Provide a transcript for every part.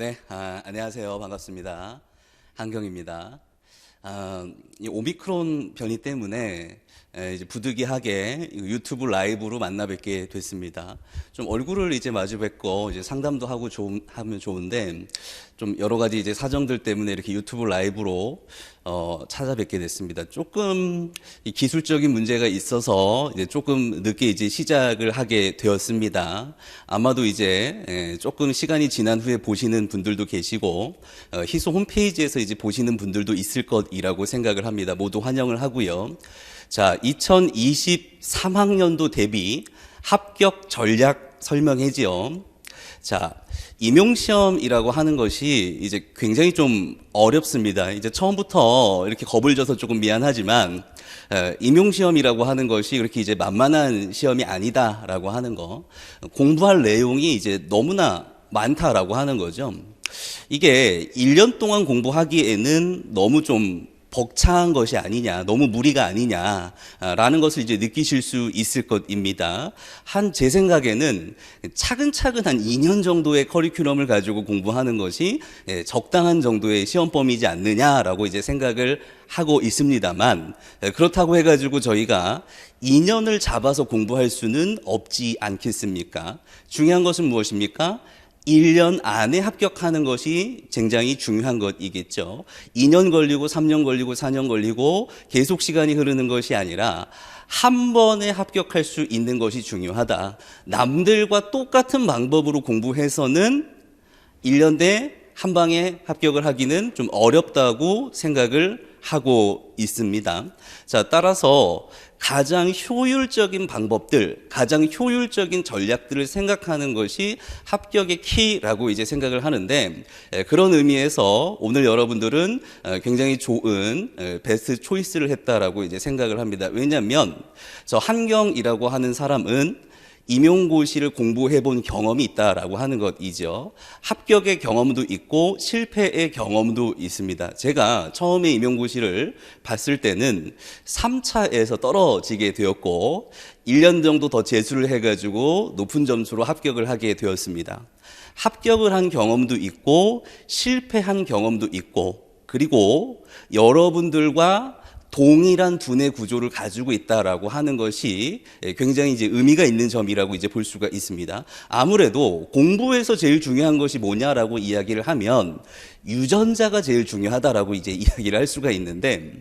네, 안녕하세요. 반갑습니다. 한경입니다. 이 오미크론 변이 때문에 이제 부득이하게 유튜브 라이브로 만나 뵙게 됐습니다. 좀 얼굴을 이제 마주 뵙고 이제 상담도 하고 하면 좋은데 좀 여러 가지 이제 사정들 때문에 이렇게 유튜브 라이브로 찾아뵙게 됐습니다. 조금 이 기술적인 문제가 있어서 이제 조금 늦게 이제 시작을 하게 되었습니다. 아마도 이제 조금 시간이 지난 후에 보시는 분들도 계시고 희소 홈페이지에서 이제 보시는 분들도 있을 것이라고 생각을 합니다. 모두 환영을 하고요. 자, 2023학년도 대비 합격 전략 설명회지요. 자, 임용시험이라고 하는 것이 이제 굉장히 좀 어렵습니다. 이제 처음부터 이렇게 겁을 줘서 조금 미안하지만, 임용시험이라고 하는 것이 그렇게 이제 만만한 시험이 아니다라고 하는 거. 공부할 내용이 이제 너무나 많다라고 하는 거죠. 이게 1년 동안 공부하기에는 너무 좀 벅찬 것이 아니냐, 너무 무리가 아니냐라는 것을 이제 느끼실 수 있을 것입니다. 제 생각에는 차근차근 한 2년 정도의 커리큘럼을 가지고 공부하는 것이 적당한 정도의 시험범위지 않느냐라고 이제 생각을 하고 있습니다만, 그렇다고 해가지고 저희가 2년을 잡아서 공부할 수는 없지 않겠습니까? 중요한 것은 무엇입니까? 1년 안에 합격하는 것이 굉장히 중요한 것이겠죠. 2년 걸리고 3년 걸리고 4년 걸리고 계속 시간이 흐르는 것이 아니라 한 번에 합격할 수 있는 것이 중요하다. 남들과 똑같은 방법으로 공부해서는 1년 내에 한 방에 합격을 하기는 좀 어렵다고 생각을 하고 있습니다. 자, 따라서 가장 효율적인 방법들, 가장 효율적인 전략들을 생각하는 것이 합격의 키라고 이제 생각을 하는데, 그런 의미에서 오늘 여러분들은 굉장히 좋은 베스트 초이스를 했다라고 이제 생각을 합니다. 왜냐하면 저 한경이라고 하는 사람은 임용고시를 공부해 본 경험이 있다라고 하는 것이죠. 합격의 경험도 있고 실패의 경험도 있습니다. 제가 처음에 임용고시를 봤을 때는 3차에서 떨어지게 되었고 1년 정도 더 재수를 해가지고 높은 점수로 합격을 하게 되었습니다. 합격을 한 경험도 있고 실패한 경험도 있고, 그리고 여러분들과 동일한 두뇌 구조를 가지고 있다라고 하는 것이 굉장히 이제 의미가 있는 점이라고 이제 볼 수가 있습니다. 아무래도 공부에서 제일 중요한 것이 뭐냐라고 이야기를 하면 유전자가 제일 중요하다라고 이제 이야기를 할 수가 있는데,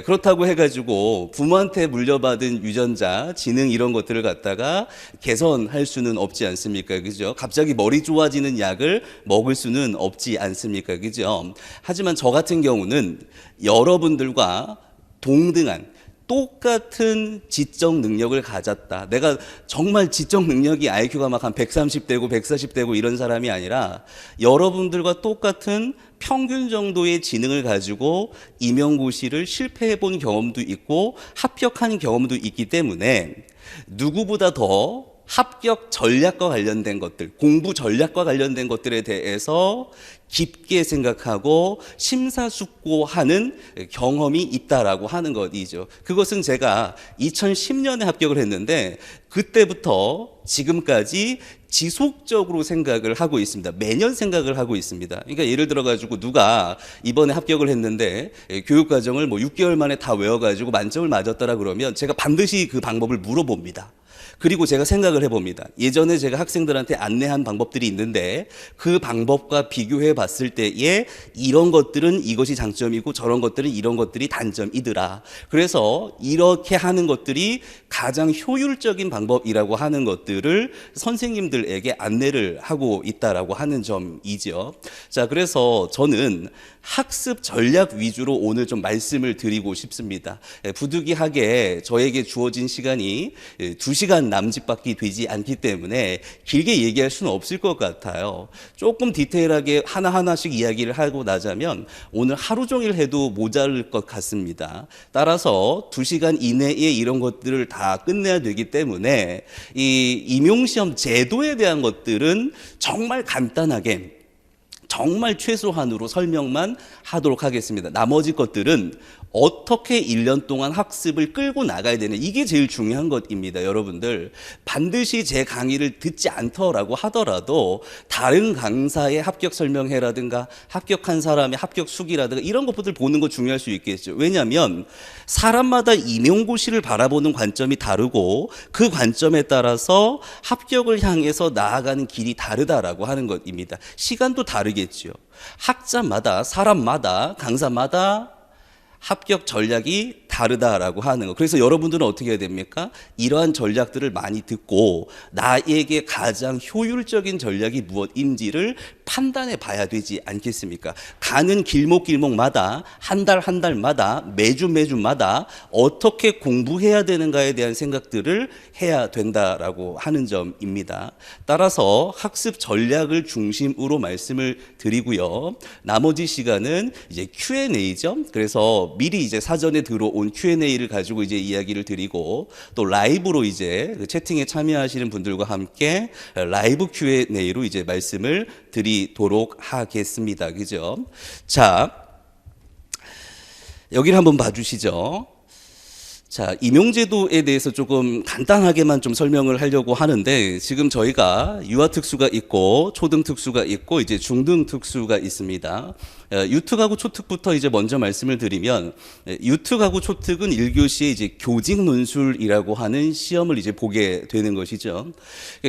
그렇다고 해가지고 부모한테 물려받은 유전자, 지능 이런 것들을 갖다가 개선할 수는 없지 않습니까? 그죠? 갑자기 머리 좋아지는 약을 먹을 수는 없지 않습니까? 그죠? 하지만 저 같은 경우는 여러분들과 동등한 똑같은 지적 능력을 가졌다. 내가 정말 지적 능력이 IQ가 막 한 130대고 140대고 이런 사람이 아니라 여러분들과 똑같은 평균 정도의 지능을 가지고 임용고시를 실패해 본 경험도 있고 합격한 경험도 있기 때문에 누구보다 더 합격 전략과 관련된 것들, 공부 전략과 관련된 것들에 대해서 깊게 생각하고 심사숙고하는 경험이 있다라고 하는 것이죠. 그것은 제가 2010년에 합격을 했는데 그때부터 지금까지 지속적으로 생각을 하고 있습니다. 매년 생각을 하고 있습니다. 그러니까 예를 들어가지고 누가 이번에 합격을 했는데 교육과정을 뭐 6개월 만에 다 외워가지고 만점을 맞았더라 그러면 제가 반드시 그 방법을 물어봅니다. 그리고 제가 생각을 해봅니다. 예전에 제가 학생들한테 안내한 방법들이 있는데 그 방법과 비교해 봤을 때에 이런 것들은 이것이 장점이고 저런 것들은 이런 것들이 단점이더라. 그래서 이렇게 하는 것들이 가장 효율적인 방법이라고 하는 것들을 선생님들에게 안내를 하고 있다라고 하는 점이죠. 자, 그래서 저는 학습 전략 위주로 오늘 좀 말씀을 드리고 싶습니다. 부득이하게 저에게 주어진 시간이 2시간 남짓밖에 되지 않기 때문에 길게 얘기할 수는 없을 것 같아요. 조금 디테일하게 하나하나씩 이야기를 하고 나자면 오늘 하루 종일 해도 모자랄 것 같습니다. 따라서 2시간 이내에 이런 것들을 다 끝내야 되기 때문에 이 임용시험 제도에 대한 것들은 정말 간단하게 정말 최소한으로 설명만 하도록 하겠습니다. 나머지 것들은 어떻게 1년 동안 학습을 끌고 나가야 되는, 이게 제일 중요한 것입니다. 여러분들 반드시 제 강의를 듣지 않더라고 하더라도 다른 강사의 합격 설명회라든가 합격한 사람의 합격 수기라든가 이런 것들 보는 거 중요할 수 있겠죠. 왜냐하면 사람마다 임용고시를 바라보는 관점이 다르고 그 관점에 따라서 합격을 향해서 나아가는 길이 다르다라고 하는 것입니다. 시간도 다르겠죠. 학자마다, 사람마다, 강사마다 합격 전략이 다르다라고 하는 거. 그래서 여러분들은 어떻게 해야 됩니까? 이러한 전략들을 많이 듣고 나에게 가장 효율적인 전략이 무엇인지를 판단해 봐야 되지 않겠습니까? 가는 길목길목마다 한 달 한 달마다 매주마다 어떻게 공부해야 되는가에 대한 생각들을 해야 된다라고 하는 점입니다. 따라서 학습 전략을 중심으로 말씀을 드리고요. 나머지 시간은 이제 Q&A죠. 그래서 미리 이제 사전에 들어온 Q&A를 가지고 이제 이야기를 드리고 또 라이브로 이제 그 채팅에 참여하시는 분들과 함께 라이브 Q&A로 이제 말씀을 드리도록 하겠습니다. 그죠? 자, 여기를 한번 봐주시죠. 자, 임용제도에 대해서 조금 간단하게만 좀 설명을 하려고 하는데, 지금 저희가 유아특수가 있고 초등특수가 있고 이제 중등특수가 있습니다. 유특하고 초특부터 이제 먼저 말씀을 드리면, 유특하고 초특은 1교시에 이제 교직 논술이라고 하는 시험을 이제 보게 되는 것이죠.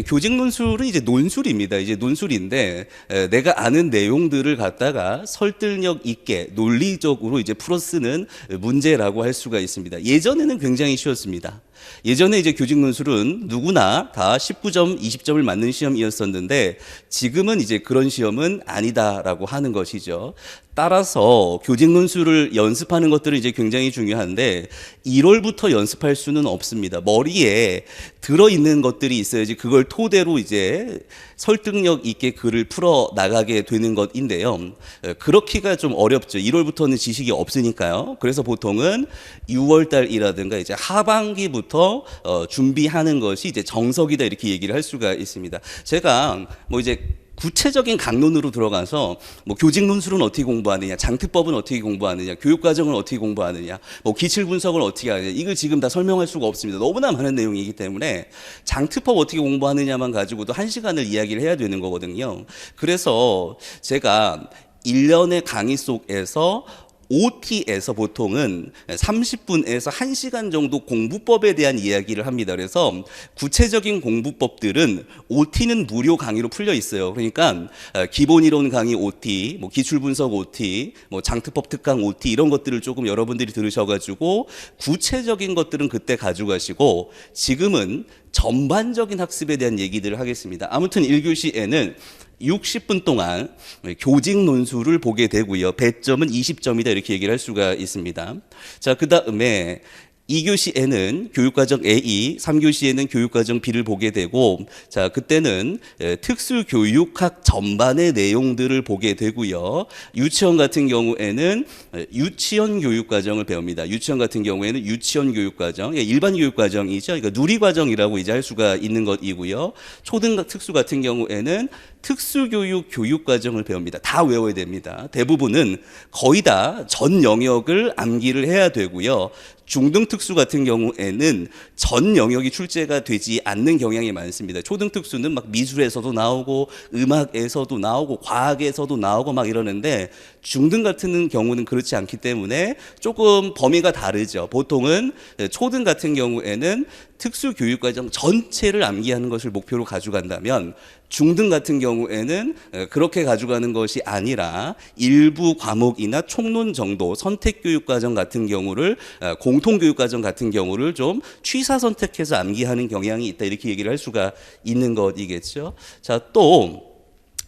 교직 논술은 이제 논술입니다. 이제 논술인데 내가 아는 내용들을 갖다가 설득력 있게 논리적으로 이제 풀어 쓰는 문제라고 할 수가 있습니다. 예전에는 굉장히 쉬웠습니다. 예전에 이제 교직 논술은 누구나 다 19점, 20점을 맞는 시험이었었는데 지금은 이제 그런 시험은 아니다라고 하는 것이죠. 따라서 교직 논술을 연습하는 것들은 이제 굉장히 중요한데 1월부터 연습할 수는 없습니다. 머리에 들어있는 것들이 있어야지 그걸 토대로 이제 설득력 있게 글을 풀어 나가게 되는 것인데요. 그렇기가 좀 어렵죠. 1월부터는 지식이 없으니까요. 그래서 보통은 6월 달이라든가 이제 하반기부터 준비하는 것이 이제 정석이다 이렇게 얘기를 할 수가 있습니다. 제가 뭐 이제 구체적인 강론으로 들어가서 뭐 교직 논술은 어떻게 공부하느냐, 장특법은 어떻게 공부하느냐, 교육과정은 어떻게 공부하느냐, 뭐 기출 분석을 어떻게 하느냐, 이걸 지금 다 설명할 수가 없습니다. 너무나 많은 내용이기 때문에 장특법 어떻게 공부하느냐만 가지고도 1시간을 이야기를 해야 되는 거거든요. 그래서 제가 1년의 강의 속에서 OT에서 보통은 30분에서 1시간 정도 공부법에 대한 이야기를 합니다. 그래서 구체적인 공부법들은 OT는 무료 강의로 풀려 있어요. 그러니까 기본이론 강의 OT, 뭐 기출분석 OT, 뭐 장특법 특강 OT 이런 것들을 조금 여러분들이 들으셔가지고 구체적인 것들은 그때 가져가시고 지금은 전반적인 학습에 대한 얘기들을 하겠습니다. 아무튼 1교시에는 60분 동안 교직 논술을 보게 되고요. 배점은 20점이다 이렇게 얘기를 할 수가 있습니다. 자, 그 다음에 2교시에는 교육과정 A, 3교시에는 교육과정 B를 보게 되고, 자, 그때는 특수교육학 전반의 내용들을 보게 되고요. 유치원 같은 경우에는 유치원 교육과정을 배웁니다. 유치원 같은 경우에는 유치원 교육과정, 일반 교육과정이죠. 그러니까 누리과정이라고 이제 할 수가 있는 것이고요. 초등 특수 같은 경우에는 특수교육 교육과정을 배웁니다. 다 외워야 됩니다. 대부분은 거의 다 전 영역을 암기를 해야 되고요. 중등특수 같은 경우에는 전 영역이 출제가 되지 않는 경향이 많습니다. 초등특수는 막 미술에서도 나오고 음악에서도 나오고 과학에서도 나오고 막 이러는데 중등 같은 경우는 그렇지 않기 때문에 조금 범위가 다르죠. 보통은 초등 같은 경우에는 특수교육과정 전체를 암기하는 것을 목표로 가져간다면 중등 같은 경우에는 그렇게 가져가는 것이 아니라 일부 과목이나 총론 정도 선택교육과정 같은 경우를 공통교육과정 같은 경우를 좀 취사 선택해서 암기하는 경향이 있다 이렇게 얘기를 할 수가 있는 것이겠죠. 자, 또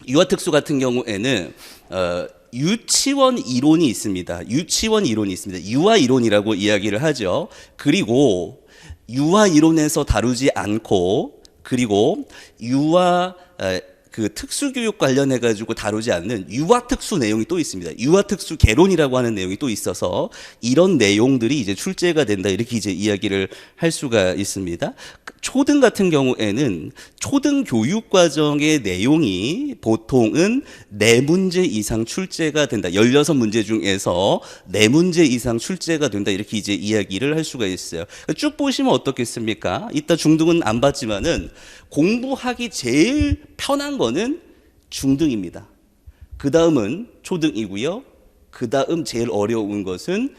유아특수 같은 경우에는 유치원 이론이 있습니다. 유치원 이론이 있습니다. 유아 이론이라고 이야기를 하죠. 그리고 유아 이론에서 다루지 않고 그리고 유아 그 특수교육 관련해 가지고 다루지 않는 유아특수 내용이 또 있습니다. 유아특수 개론이라고 하는 내용이 또 있어서 이런 내용들이 이제 출제가 된다 이렇게 이제 이야기를 할 수가 있습니다. 초등 같은 경우에는 초등 교육 과정의 내용이 보통은 4문제 이상 출제가 된다. 16문제 중에서 4문제 이상 출제가 된다. 이렇게 이제 이야기를 할 수가 있어요. 쭉 보시면 어떻겠습니까? 이따 중등은 안 봤지만은 공부하기 제일 편한 거는 중등입니다. 그 다음은 초등이고요. 그 다음 제일 어려운 것은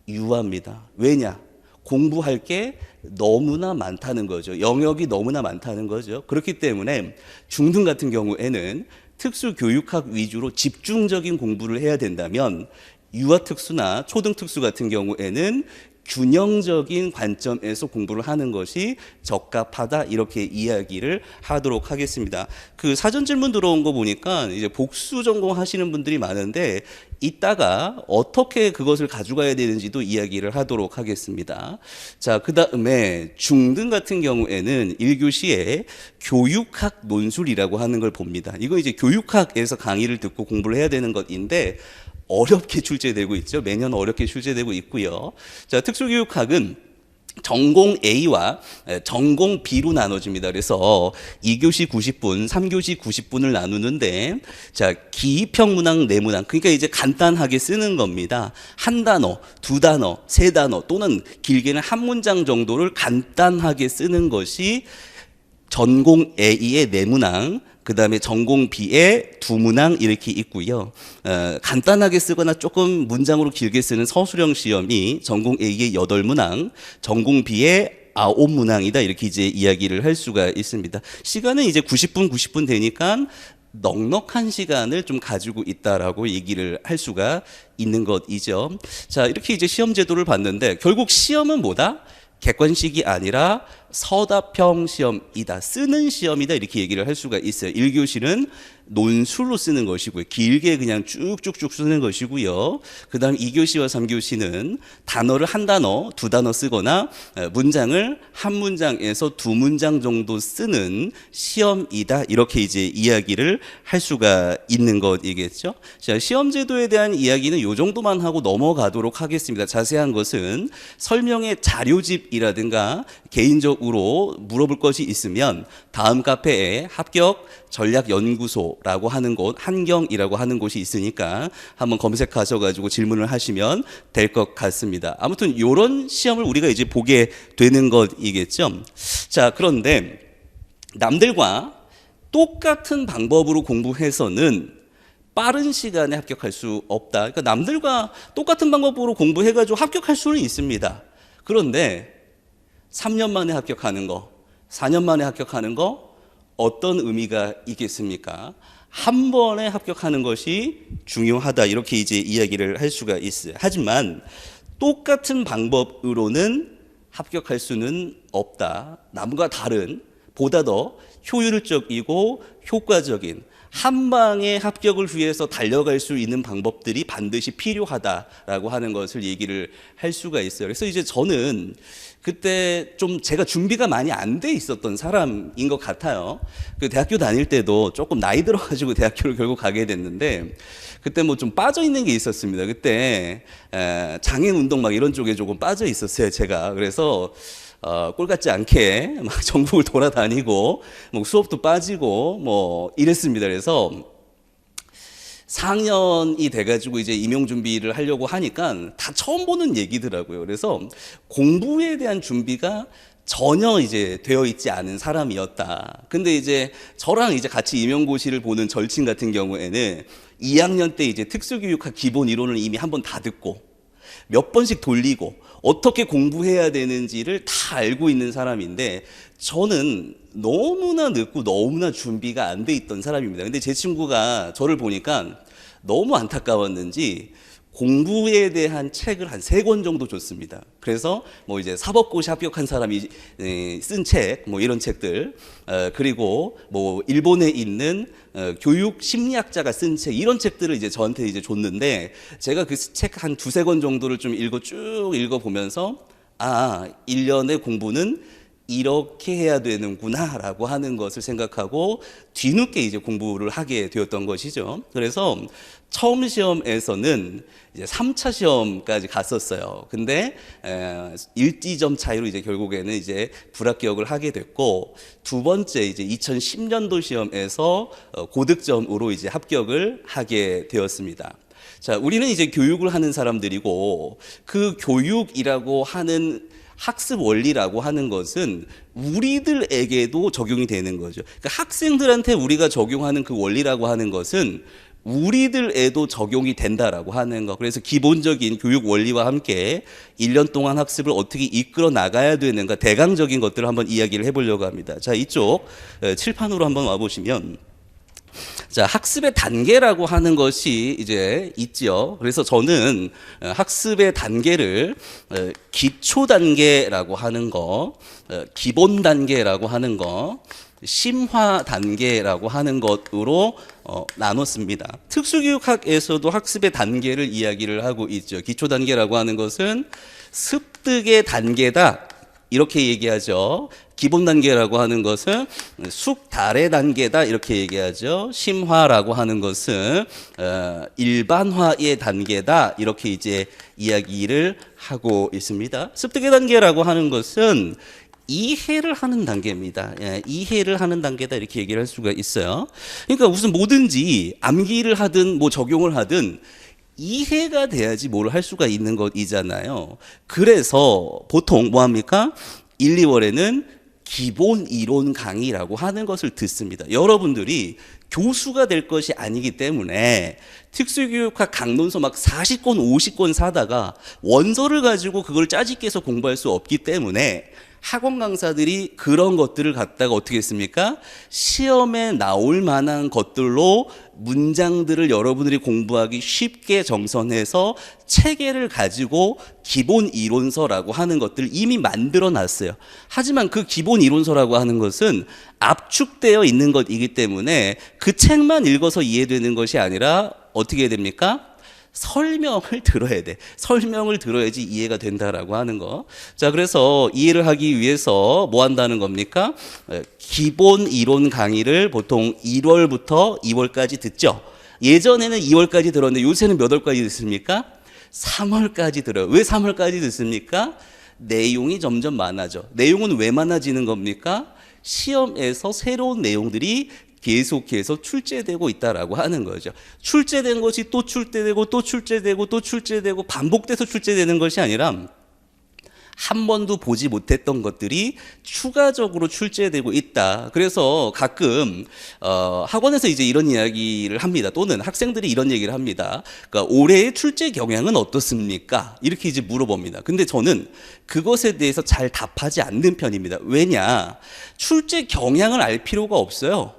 유아입니다. 왜냐? 공부할 게 너무나 많다는 거죠. 영역이 너무나 많다는 거죠. 그렇기 때문에 중등 같은 경우에는 특수교육학 위주로 집중적인 공부를 해야 된다면 유아특수나 초등특수 같은 경우에는 균형적인 관점에서 공부를 하는 것이 적합하다 이렇게 이야기를 하도록 하겠습니다. 그 사전 질문 들어온 거 보니까 이제 복수 전공 하시는 분들이 많은데 이따가 어떻게 그것을 가져가야 되는지도 이야기를 하도록 하겠습니다. 자, 그다음에 중등 같은 경우에는 1교시에 교육학 논술이라고 하는 걸 봅니다. 이거 이제 교육학에서 강의를 듣고 공부를 해야 되는 것인데 어렵게 출제되고 있죠. 매년 어렵게 출제되고 있고요. 자, 특수교육학은 전공 A와 전공 B로 나눠집니다. 그래서 2교시 90분, 3교시 90분을 나누는데, 자, 기입형 문항, 내문항. 그러니까 이제 간단하게 쓰는 겁니다. 한 단어, 두 단어, 세 단어 또는 길게는 한 문장 정도를 간단하게 쓰는 것이 전공 A의 내문항, 그 다음에 전공 B의 2문항 이렇게 있고요. 간단하게 쓰거나 조금 문장으로 길게 쓰는 서술형 시험이 전공 A의 8문항, 전공 B의 9문항이다 이렇게 이제 이야기를 할 수가 있습니다. 시간은 이제 90분 되니까 넉넉한 시간을 좀 가지고 있다라고 얘기를 할 수가 있는 것이죠. 자, 이렇게 이제 시험 제도를 봤는데 결국 시험은 뭐다? 객관식이 아니라 서답형 시험이다. 쓰는 시험이다. 이렇게 얘기를 할 수가 있어요. 1교시는 논술로 쓰는 것이고요. 길게 그냥 쭉쭉쭉 쓰는 것이고요. 그 다음 2교시와 3교시는 단어를 한 단어, 두 단어 쓰거나 문장을 한 문장에서 2문장 정도 쓰는 시험이다. 이렇게 이제 이야기를 할 수가 있는 것이겠죠. 자, 시험 제도에 대한 이야기는 이 정도만 하고 넘어가도록 하겠습니다. 자세한 것은 설명의 자료집이라든가 개인적으로 물어볼 것이 있으면 다음 카페에 합격 전략연구소라고 하는 곳, 한경이라고 하는 곳이 있으니까 한번 검색하셔가지고 질문을 하시면 될 것 같습니다. 아무튼 이런 시험을 우리가 이제 보게 되는 것이겠죠. 자, 그런데 남들과 똑같은 방법으로 공부해서는 빠른 시간에 합격할 수 없다. 그러니까 남들과 똑같은 방법으로 공부해가지고 합격할 수는 있습니다. 그런데 3년 만에 합격하는 거, 4년 만에 합격하는 거 어떤 의미가 있겠습니까? 한 번에 합격하는 것이 중요하다. 이렇게 이제 이야기를 할 수가 있어요. 하지만 똑같은 방법으로는 합격할 수는 없다. 남과 다른 보다 더 효율적이고 효과적인 한 방에 합격을 위해서 달려갈 수 있는 방법들이 반드시 필요하다라고 하는 것을 얘기를 할 수가 있어요. 그래서 이제 저는 그때 좀 제가 준비가 많이 안 돼 있었던 사람인 것 같아요. 그 대학교 다닐 때도 조금 나이 들어가지고 대학교를 결국 가게 됐는데 그때 뭐 좀 빠져 있는 게 있었습니다. 그때 장애인 운동 막 이런 쪽에 조금 빠져 있었어요, 제가. 그래서 꼴 같지 않게 막 전국을 돌아다니고 뭐 수업도 빠지고 뭐 이랬습니다. 그래서 4학년이 돼가지고 이제 임용 준비를 하려고 하니까 다 처음 보는 얘기더라고요. 그래서 공부에 대한 준비가 전혀 이제 되어 있지 않은 사람이었다. 근데 이제 저랑 이제 같이 임용고시를 보는 절친 같은 경우에는 2학년 때 이제 특수교육학 기본 이론을 이미 한 번 다 듣고 몇 번씩 돌리고 어떻게 공부해야 되는지를 다 알고 있는 사람인데 저는 너무나 늦고 너무나 준비가 안 돼 있던 사람입니다. 근데 제 친구가 저를 보니까 너무 안타까웠는지 공부에 대한 책을 한 3권 정도 줬습니다. 그래서 뭐 이제 사법고시 합격한 사람이 쓴 책, 뭐 이런 책들, 그리고 뭐 일본에 있는 교육 심리학자가 쓴 책, 이런 책들을 이제 저한테 이제 줬는데 제가 그 책 한 2-3권 정도를 좀 쭉 읽어보면서 1년의 공부는 이렇게 해야 되는구나라고 하는 것을 생각하고 뒤늦게 이제 공부를 하게 되었던 것이죠. 그래서 처음 시험에서는 이제 3차 시험까지 갔었어요. 근데 1지점 차이로 이제 결국에는 이제 불합격을 하게 됐고, 두 번째 이제 2010년도 시험에서 고득점으로 이제 합격을 하게 되었습니다. 자, 우리는 이제 교육을 하는 사람들이고, 그 교육이라고 하는 학습 원리라고 하는 것은 우리들에게도 적용이 되는 거죠. 그러니까 학생들한테 우리가 적용하는 그 원리라고 하는 것은 우리들에도 적용이 된다라고 하는 거. 그래서 기본적인 교육 원리와 함께 1년 동안 학습을 어떻게 이끌어 나가야 되는가, 대강적인 것들을 한번 이야기를 해보려고 합니다. 자, 이쪽 칠판으로 한번 와보시면, 자, 학습의 단계라고 하는 것이 이제 있지요. 그래서 저는 학습의 단계를 기초 단계라고 하는 거, 기본 단계라고 하는 거, 심화 단계라고 하는 것으로 나눴습니다. 특수교육학에서도 학습의 단계를 이야기를 하고 있죠. 기초 단계라고 하는 것은 습득의 단계다, 이렇게 얘기하죠. 기본 단계라고 하는 것은 숙달의 단계다, 이렇게 얘기하죠. 심화라고 하는 것은 일반화의 단계다, 이렇게 이제 이야기를 하고 있습니다. 습득의 단계라고 하는 것은 이해를 하는 단계입니다. 예, 이해를 하는 단계다, 이렇게 얘기를 할 수가 있어요. 그러니까 무슨 뭐든지 암기를 하든 뭐 적용을 하든 이해가 돼야지 뭘 할 수가 있는 것이잖아요. 그래서 보통 뭐 합니까? 1, 2월에는 기본 이론 강의라고 하는 것을 듣습니다. 여러분들이 교수가 될 것이 아니기 때문에 특수교육학 강론서 막 40권, 50권 사다가 원서를 가지고 그걸 짜집기해서 공부할 수 없기 때문에 학원 강사들이 그런 것들을 갖다가 어떻게 했습니까? 시험에 나올 만한 것들로 문장들을 여러분들이 공부하기 쉽게 정선해서 체계를 가지고 기본 이론서라고 하는 것들을 이미 만들어 놨어요. 하지만 그 기본 이론서라고 하는 것은 압축되어 있는 것이기 때문에 그 책만 읽어서 이해되는 것이 아니라 어떻게 해야 됩니까? 설명을 들어야 돼. 설명을 들어야지 이해가 된다라고 하는 거. 자, 그래서 이해를 하기 위해서 뭐 한다는 겁니까? 기본 이론 강의를 보통 1월부터 2월까지 듣죠. 예전에는 2월까지 들었는데 요새는 몇 월까지 듣습니까? 3월까지 들어요. 왜 3월까지 듣습니까? 내용이 점점 많아져. 내용은 왜 많아지는 겁니까? 시험에서 새로운 내용들이 계속해서 출제되고 있다라고 하는 거죠. 출제된 것이 또 출제되고 또 출제되고 또 출제되고 반복돼서 출제되는 것이 아니라 한 번도 보지 못했던 것들이 추가적으로 출제되고 있다. 그래서 가끔 학원에서 이제 이런 이야기를 합니다. 또는 학생들이 이런 얘기를 합니다. 그러니까 올해의 출제 경향은 어떻습니까? 이렇게 이제 물어봅니다. 근데 저는 그것에 대해서 잘 답하지 않는 편입니다. 왜냐? 출제 경향을 알 필요가 없어요.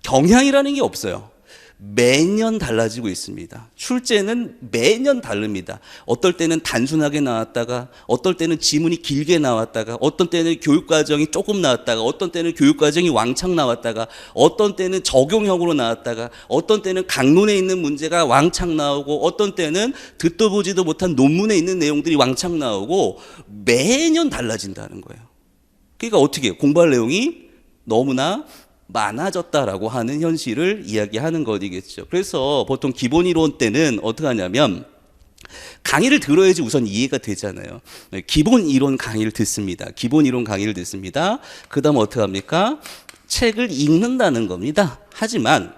경향이라는 게 없어요. 매년 달라지고 있습니다. 출제는 매년 다릅니다. 어떨 때는 단순하게 나왔다가, 어떨 때는 지문이 길게 나왔다가, 어떤 때는 교육과정이 조금 나왔다가, 어떤 때는 교육과정이 왕창 나왔다가, 어떤 때는 적용형으로 나왔다가, 어떤 때는 강론에 있는 문제가 왕창 나오고, 어떤 때는 듣도 보지도 못한 논문에 있는 내용들이 왕창 나오고, 매년 달라진다는 거예요. 그러니까 어떻게 공부할 내용이 너무나 많아졌다라고 하는 현실을 이야기하는 것이겠죠. 그래서 보통 기본 이론 때는 어떻게 하냐면 강의를 들어야지 우선 이해가 되잖아요. 기본 이론 강의를 듣습니다. 기본 이론 강의를 듣습니다. 그 다음 어떻게 합니까? 책을 읽는다는 겁니다. 하지만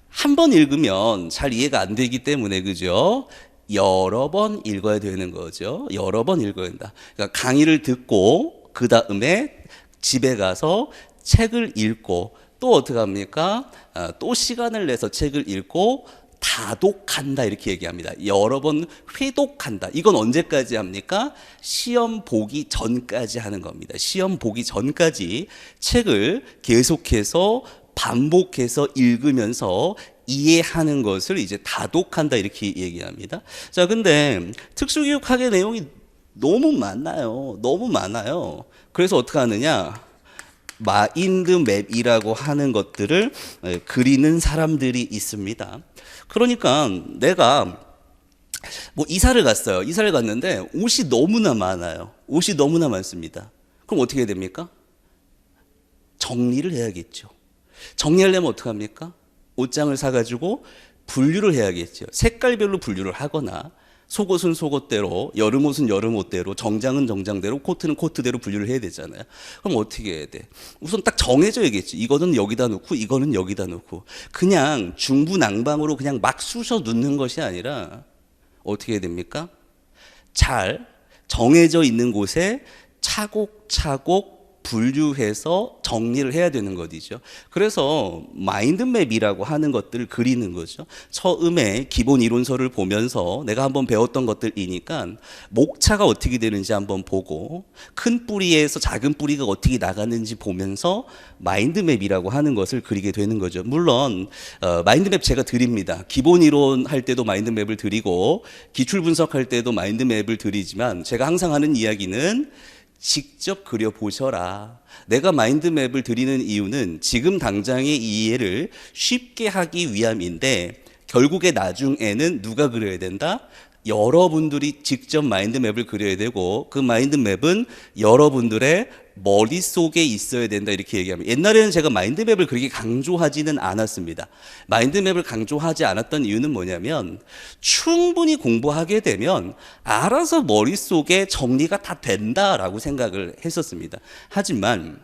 한 번 읽으면 잘 이해가 안 되기 때문에, 그죠? 여러 번 읽어야 되는 거죠. 여러 번 읽어야 된다. 그러니까 강의를 듣고 그 다음에 집에 가서 책을 읽고 또 어떻게 합니까? 또 시간을 내서 책을 읽고 다독한다, 이렇게 얘기합니다. 여러 번 회독한다. 이건 언제까지 합니까? 시험 보기 전까지 하는 겁니다. 시험 보기 전까지 책을 계속해서 반복해서 읽으면서 이해하는 것을 이제 다독한다, 이렇게 얘기합니다. 자, 근데 특수교육학의 내용이 너무 많아요. 너무 많아요. 그래서 어떻게 하느냐? 마인드맵이라고 하는 것들을 그리는 사람들이 있습니다. 그러니까 내가 뭐 이사를 갔어요. 이사를 갔는데 옷이 너무나 많아요. 옷이 너무나 많습니다. 그럼 어떻게 해야 됩니까? 정리를 해야겠죠. 정리하려면 어떡합니까? 옷장을 사가지고 분류를 해야겠죠. 색깔별로 분류를 하거나 속옷은 속옷대로, 여름옷은 여름옷대로, 정장은 정장대로, 코트는 코트대로 분류를 해야 되잖아요. 그럼 어떻게 해야 돼? 우선 딱 정해져야겠지. 이거는 여기다 놓고 이거는 여기다 놓고. 그냥 중구난방으로 그냥 막 쑤셔 넣는 것이 아니라 어떻게 해야 됩니까? 잘 정해져 있는 곳에 차곡차곡 분류해서 정리를 해야 되는 것이죠. 그래서 마인드맵이라고 하는 것들을 그리는 거죠. 처음에 기본 이론서를 보면서 내가 한번 배웠던 것들이니까 목차가 어떻게 되는지 한번 보고 큰 뿌리에서 작은 뿌리가 어떻게 나가는지 보면서 마인드맵이라고 하는 것을 그리게 되는 거죠. 물론 마인드맵 제가 드립니다. 기본 이론 할 때도 마인드맵을 드리고 기출 분석할 때도 마인드맵을 드리지만 제가 항상 하는 이야기는 직접 그려보셔라. 내가 마인드맵을 드리는 이유는 지금 당장의 이해를 쉽게 하기 위함인데 결국에 나중에는 누가 그려야 된다? 여러분들이 직접 마인드맵을 그려야 되고 그 마인드맵은 여러분들의 머릿속에 있어야 된다 이렇게 얘기합니다. 옛날에는 제가 마인드맵을 그렇게 강조하지는 않았습니다. 마인드맵을 강조하지 않았던 이유는 뭐냐면 충분히 공부하게 되면 알아서 머릿속에 정리가 다 된다라고 생각을 했었습니다. 하지만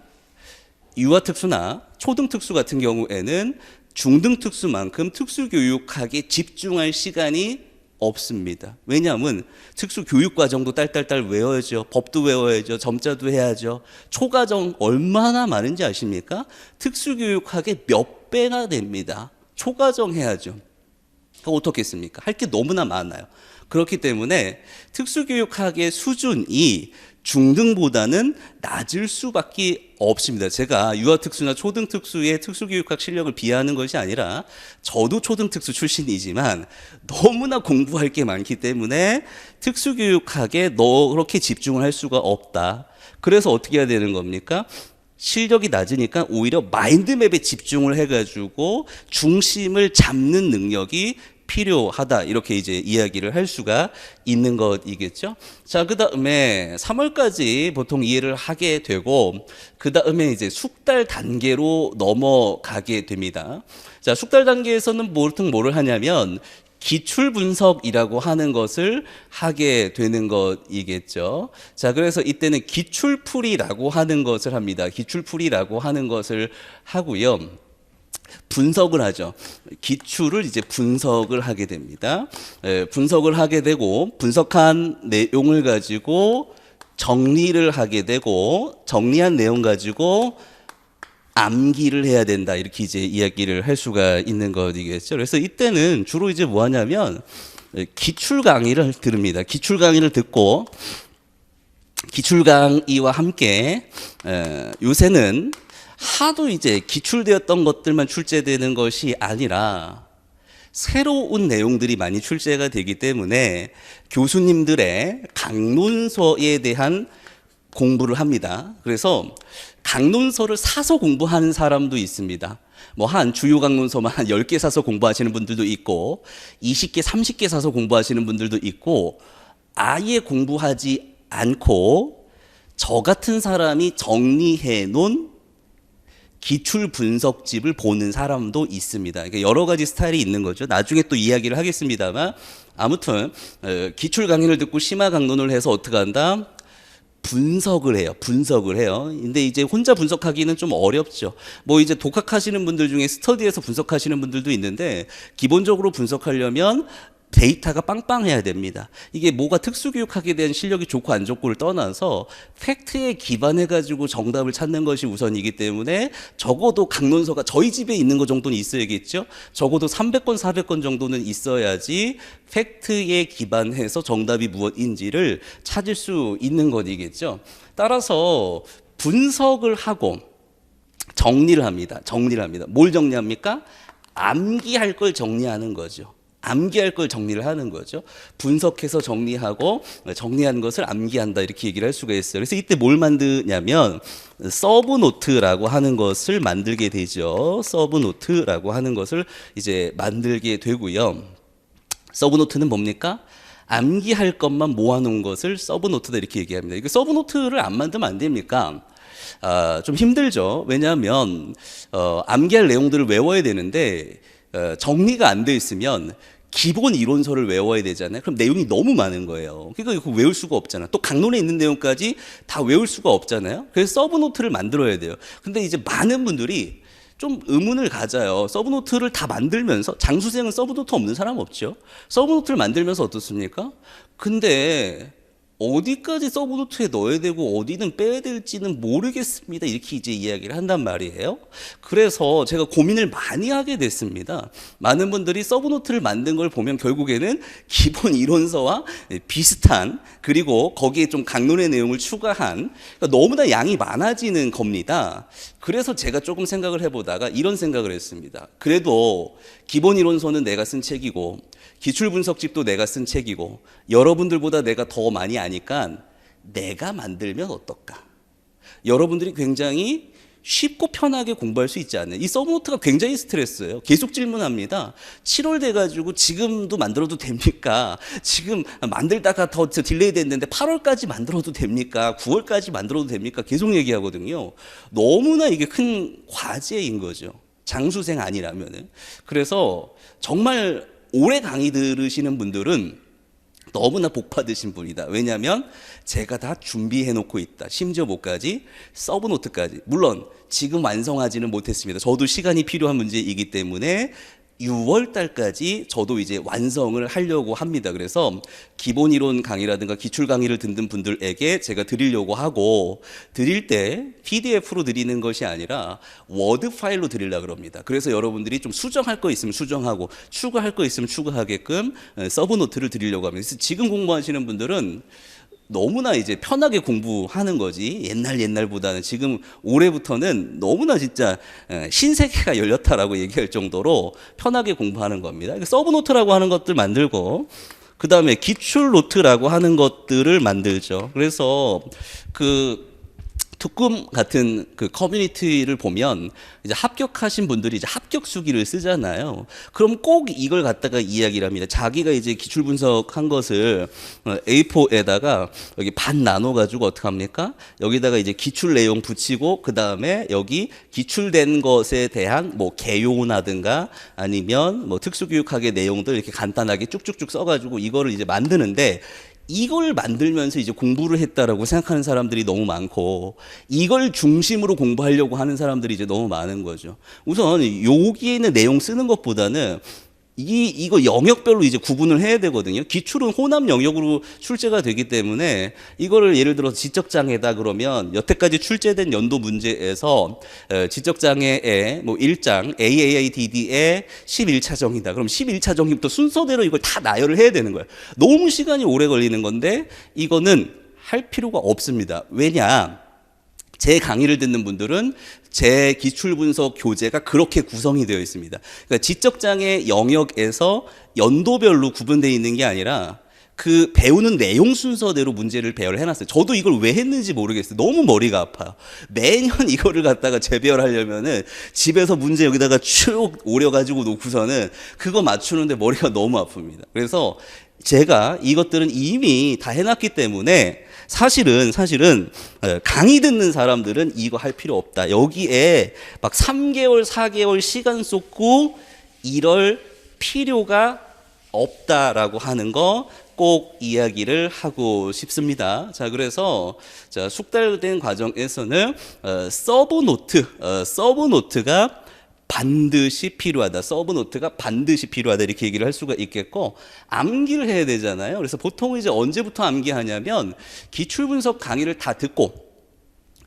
유아특수나 초등특수 같은 경우에는 중등특수만큼 특수교육학에 집중할 시간이 없습니다. 왜냐하면 특수교육과정도 딸딸딸 외워야죠. 법도 외워야죠. 점자도 해야죠. 초과정 얼마나 많은지 아십니까? 특수교육학의 몇 배나 됩니다. 초과정 해야죠. 그럼 어떻겠습니까? 할 게 너무나 많아요. 그렇기 때문에 특수교육학의 수준이 중등보다는 낮을 수밖에 없습니다. 제가 유아특수나 초등특수의 특수교육학 실력을 비하하는 것이 아니라 저도 초등특수 출신이지만 너무나 공부할 게 많기 때문에 특수교육학에 그렇게 집중을 할 수가 없다. 그래서 어떻게 해야 되는 겁니까? 실력이 낮으니까 오히려 마인드맵에 집중을 해가지고 중심을 잡는 능력이 필요하다 이렇게 이제 이야기를 할 수가 있는 것이겠죠. 자, 그 다음에 3월까지 보통 이해를 하게 되고 그 다음에 이제 숙달 단계로 넘어가게 됩니다. 자, 숙달 단계에서는 보통 뭐를 하냐면 기출 분석이라고 하는 것을 하게 되는 것이겠죠. 자, 그래서 이때는 기출풀이라고 하는 것을 합니다. 기출풀이라고 하는 것을 하고요. 분석을 하죠. 기출을 이제 분석을 하게 됩니다. 분석을 하게 되고 분석한 내용을 가지고 정리를 하게 되고 정리한 내용 가지고 암기를 해야 된다. 이렇게 이제 이야기를 할 수가 있는 것이겠죠. 그래서 이때는 주로 이제 뭐 하냐면 기출 강의를 들읍니다. 기출 강의를 듣고 기출 강의와 함께 요새는 하도 이제 기출되었던 것들만 출제되는 것이 아니라 새로운 내용들이 많이 출제가 되기 때문에 교수님들의 강론서에 대한 공부를 합니다. 그래서 강론서를 사서 공부하는 사람도 있습니다. 뭐 한 주요 강론서만 한 10개 사서 공부하시는 분들도 있고 20개, 30개 사서 공부하시는 분들도 있고 아예 공부하지 않고 저 같은 사람이 정리해 놓은 기출 분석집을 보는 사람도 있습니다. 그러니까 여러 가지 스타일이 있는 거죠. 나중에 또 이야기를 하겠습니다만 아무튼 기출 강의를 듣고 심화 강론을 해서 어떻게 한다? 분석을 해요. 분석을 해요. 근데 이제 혼자 분석하기는 좀 어렵죠. 뭐 이제 독학하시는 분들 중에 스터디에서 분석하시는 분들도 있는데 기본적으로 분석하려면 데이터가 빵빵해야 됩니다. 이게 뭐가 특수교육학에 대한 실력이 좋고 안 좋고를 떠나서 팩트에 기반해가지고 정답을 찾는 것이 우선이기 때문에 적어도 강론서가 저희 집에 있는 것 정도는 있어야겠죠. 적어도 300권, 400권 정도는 있어야지 팩트에 기반해서 정답이 무엇인지를 찾을 수 있는 것이겠죠. 따라서 분석을 하고 정리를 합니다. 정리를 합니다. 뭘 정리합니까? 암기할 걸 정리하는 거죠. 암기할 걸 정리를 하는 거죠. 분석해서 정리하고 정리한 것을 암기한다 이렇게 얘기를 할 수가 있어요. 그래서 이때 뭘 만드냐면 서브노트라고 하는 것을 만들게 되죠. 서브노트라고 하는 것을 이제 만들게 되고요. 서브노트는 뭡니까? 암기할 것만 모아놓은 것을 서브노트다 이렇게 얘기합니다. 이거 서브노트를 안 만들면 안 됩니까? 좀 힘들죠. 왜냐하면 암기할 내용들을 외워야 되는데 정리가 안 돼 있으면 기본 이론서를 외워야 되잖아요. 그럼 내용이 너무 많은 거예요. 그러니까 이거 외울 수가 없잖아. 또 강론에 있는 내용까지 다 외울 수가 없잖아요. 그래서 서브노트를 만들어야 돼요. 근데 이제 많은 분들이 좀 의문을 가져요. 서브노트를 다 만들면서, 장수생은 서브노트 없는 사람 없죠. 서브노트를 만들면서 어떻습니까? 근데 어디까지 서브노트에 넣어야 되고 어디는 빼야 될지는 모르겠습니다. 이렇게 이제 이야기를 한단 말이에요. 그래서 제가 고민을 많이 하게 됐습니다. 많은 분들이 서브노트를 만든 걸 보면 결국에는 기본 이론서와 비슷한, 그리고 거기에 좀 강론의 내용을 추가한, 그러니까 너무나 양이 많아지는 겁니다. 그래서 제가 조금 생각을 해보다가 이런 생각을 했습니다. 그래도 기본 이론서는 내가 쓴 책이고 기출 분석집도 내가 쓴 책이고 여러분들보다 내가 더 많이 아니까 내가 만들면 어떨까? 여러분들이 굉장히 쉽고 편하게 공부할 수 있지 않나요? 이 서브노트가 굉장히 스트레스예요. 계속 질문합니다. 7월 돼가지고 지금도 만들어도 됩니까? 지금 만들다가 더 딜레이 됐는데 8월까지 만들어도 됩니까? 9월까지 만들어도 됩니까? 계속 얘기하거든요. 너무나 이게 큰 과제인 거죠. 장수생 아니라면은. 그래서 정말 오래 강의 들으시는 분들은 너무나 복 받으신 분이다. 왜냐하면 제가 다 준비해 놓고 있다. 심지어 뭐까지? 서브노트까지. 물론 지금 완성하지는 못했습니다. 저도 시간이 필요한 문제이기 때문에 6월 달까지 저도 이제 완성을 하려고 합니다. 그래서 기본 이론 강의라든가 기출 강의를 듣는 분들에게 제가 드리려고 하고, 드릴 때 PDF로 드리는 것이 아니라 워드 파일로 드리려고 합니다. 그래서 여러분들이 좀 수정할 거 있으면 수정하고 추가할 거 있으면 추가하게끔 서브노트를 드리려고 합니다. 그래서 지금 공부하시는 분들은 너무나 이제 편하게 공부하는 거지, 옛날보다는 지금 올해부터는 너무나 진짜 신세계가 열렸다라고 얘기할 정도로 편하게 공부하는 겁니다. 서브노트라고 하는 것들 만들고, 그 다음에 기출 노트라고 하는 것들을 만들죠. 그래서 특금 같은 그 커뮤니티를 보면 이제 합격하신 분들이 이제 합격 수기를 쓰잖아요. 그럼 꼭 이걸 갖다가 이야기를 합니다. 자기가 이제 기출 분석한 것을 A4에다가 여기 반 나눠 가지고 어떻게 합니까? 여기다가 이제 기출 내용 붙이고, 그 다음에 여기 기출된 것에 대한 뭐 개요나든가 아니면 뭐 특수교육학의 내용들 이렇게 간단하게 쭉쭉쭉 써가지고 이거를 이제 만드는데, 이걸 만들면서 이제 공부를 했다라고 생각하는 사람들이 너무 많고, 이걸 중심으로 공부하려고 하는 사람들이 이제 너무 많은 거죠. 우선 여기에 있는 내용 쓰는 것보다는 이거 영역별로 이제 구분을 해야 되거든요. 기출은 호남 영역으로 출제가 되기 때문에 이거를 예를 들어서 지적장애다 그러면 여태까지 출제된 연도 문제에서 지적장애의 뭐 1장 AAIDD의 11차정이다. 그럼 11차정부터 순서대로 이걸 다 나열을 해야 되는 거예요. 너무 시간이 오래 걸리는 건데 이거는 할 필요가 없습니다. 왜냐? 제 강의를 듣는 분들은 제 기출분석 교재가 그렇게 구성이 되어 있습니다. 그러니까 지적장애 영역에서 연도별로 구분되어 있는 게 아니라 그 배우는 내용 순서대로 문제를 배열을 해놨어요. 저도 이걸 왜 했는지 모르겠어요. 너무 머리가 아파요. 매년 이거를 갖다가 재배열하려면은 집에서 문제 여기다가 쭉 오려가지고 놓고서는 그거 맞추는데 머리가 너무 아픕니다. 그래서 제가 이것들은 이미 다 해놨기 때문에 사실은 강의 듣는 사람들은 이거 할 필요 없다. 여기에 막 3개월, 4개월 시간 쏟고 이럴 필요가 없다라고 하는 거 꼭 이야기를 하고 싶습니다. 자, 그래서 숙달된 과정에서는 서브노트가 반드시 필요하다. 서브노트가 반드시 필요하다. 이렇게 얘기를 할 수가 있겠고, 암기를 해야 되잖아요. 그래서 보통 이제 언제부터 암기하냐면 기출분석 강의를 다 듣고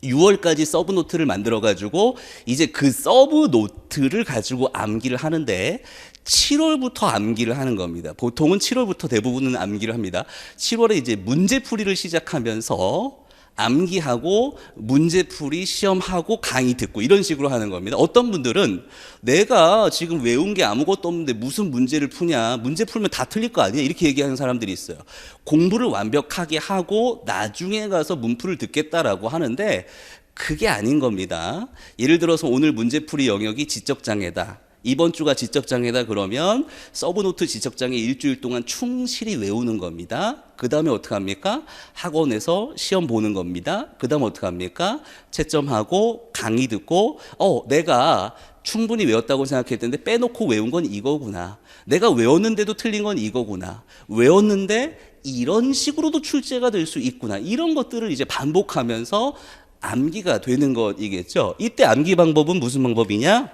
6월까지 서브노트를 만들어가지고 이제 그 서브노트를 가지고 암기를 하는데 7월부터 암기를 하는 겁니다. 보통은 7월부터 대부분은 암기를 합니다. 7월에 이제 문제풀이를 시작하면서 암기하고 문제풀이 시험하고 강의 듣고 이런 식으로 하는 겁니다. 어떤 분들은 내가 지금 외운 게 아무것도 없는데 무슨 문제를 푸냐, 문제 풀면 다 틀릴 거 아니야, 이렇게 얘기하는 사람들이 있어요. 공부를 완벽하게 하고 나중에 가서 문풀을 듣겠다라고 하는데 그게 아닌 겁니다. 예를 들어서 오늘 문제풀이 영역이 지적장애다. 이번 주가 지적장애다 그러면 서브노트 지적장애 일주일 동안 충실히 외우는 겁니다. 그 다음에 어떻게 합니까? 학원에서 시험 보는 겁니다. 그 다음 어떻게 합니까? 채점하고 강의 듣고 내가 충분히 외웠다고 생각했는데 빼놓고 외운 건 이거구나. 내가 외웠는데도 틀린 건 이거구나. 외웠는데 이런 식으로도 출제가 될 수 있구나. 이런 것들을 이제 반복하면서 암기가 되는 것이겠죠. 이때 암기 방법은 무슨 방법이냐?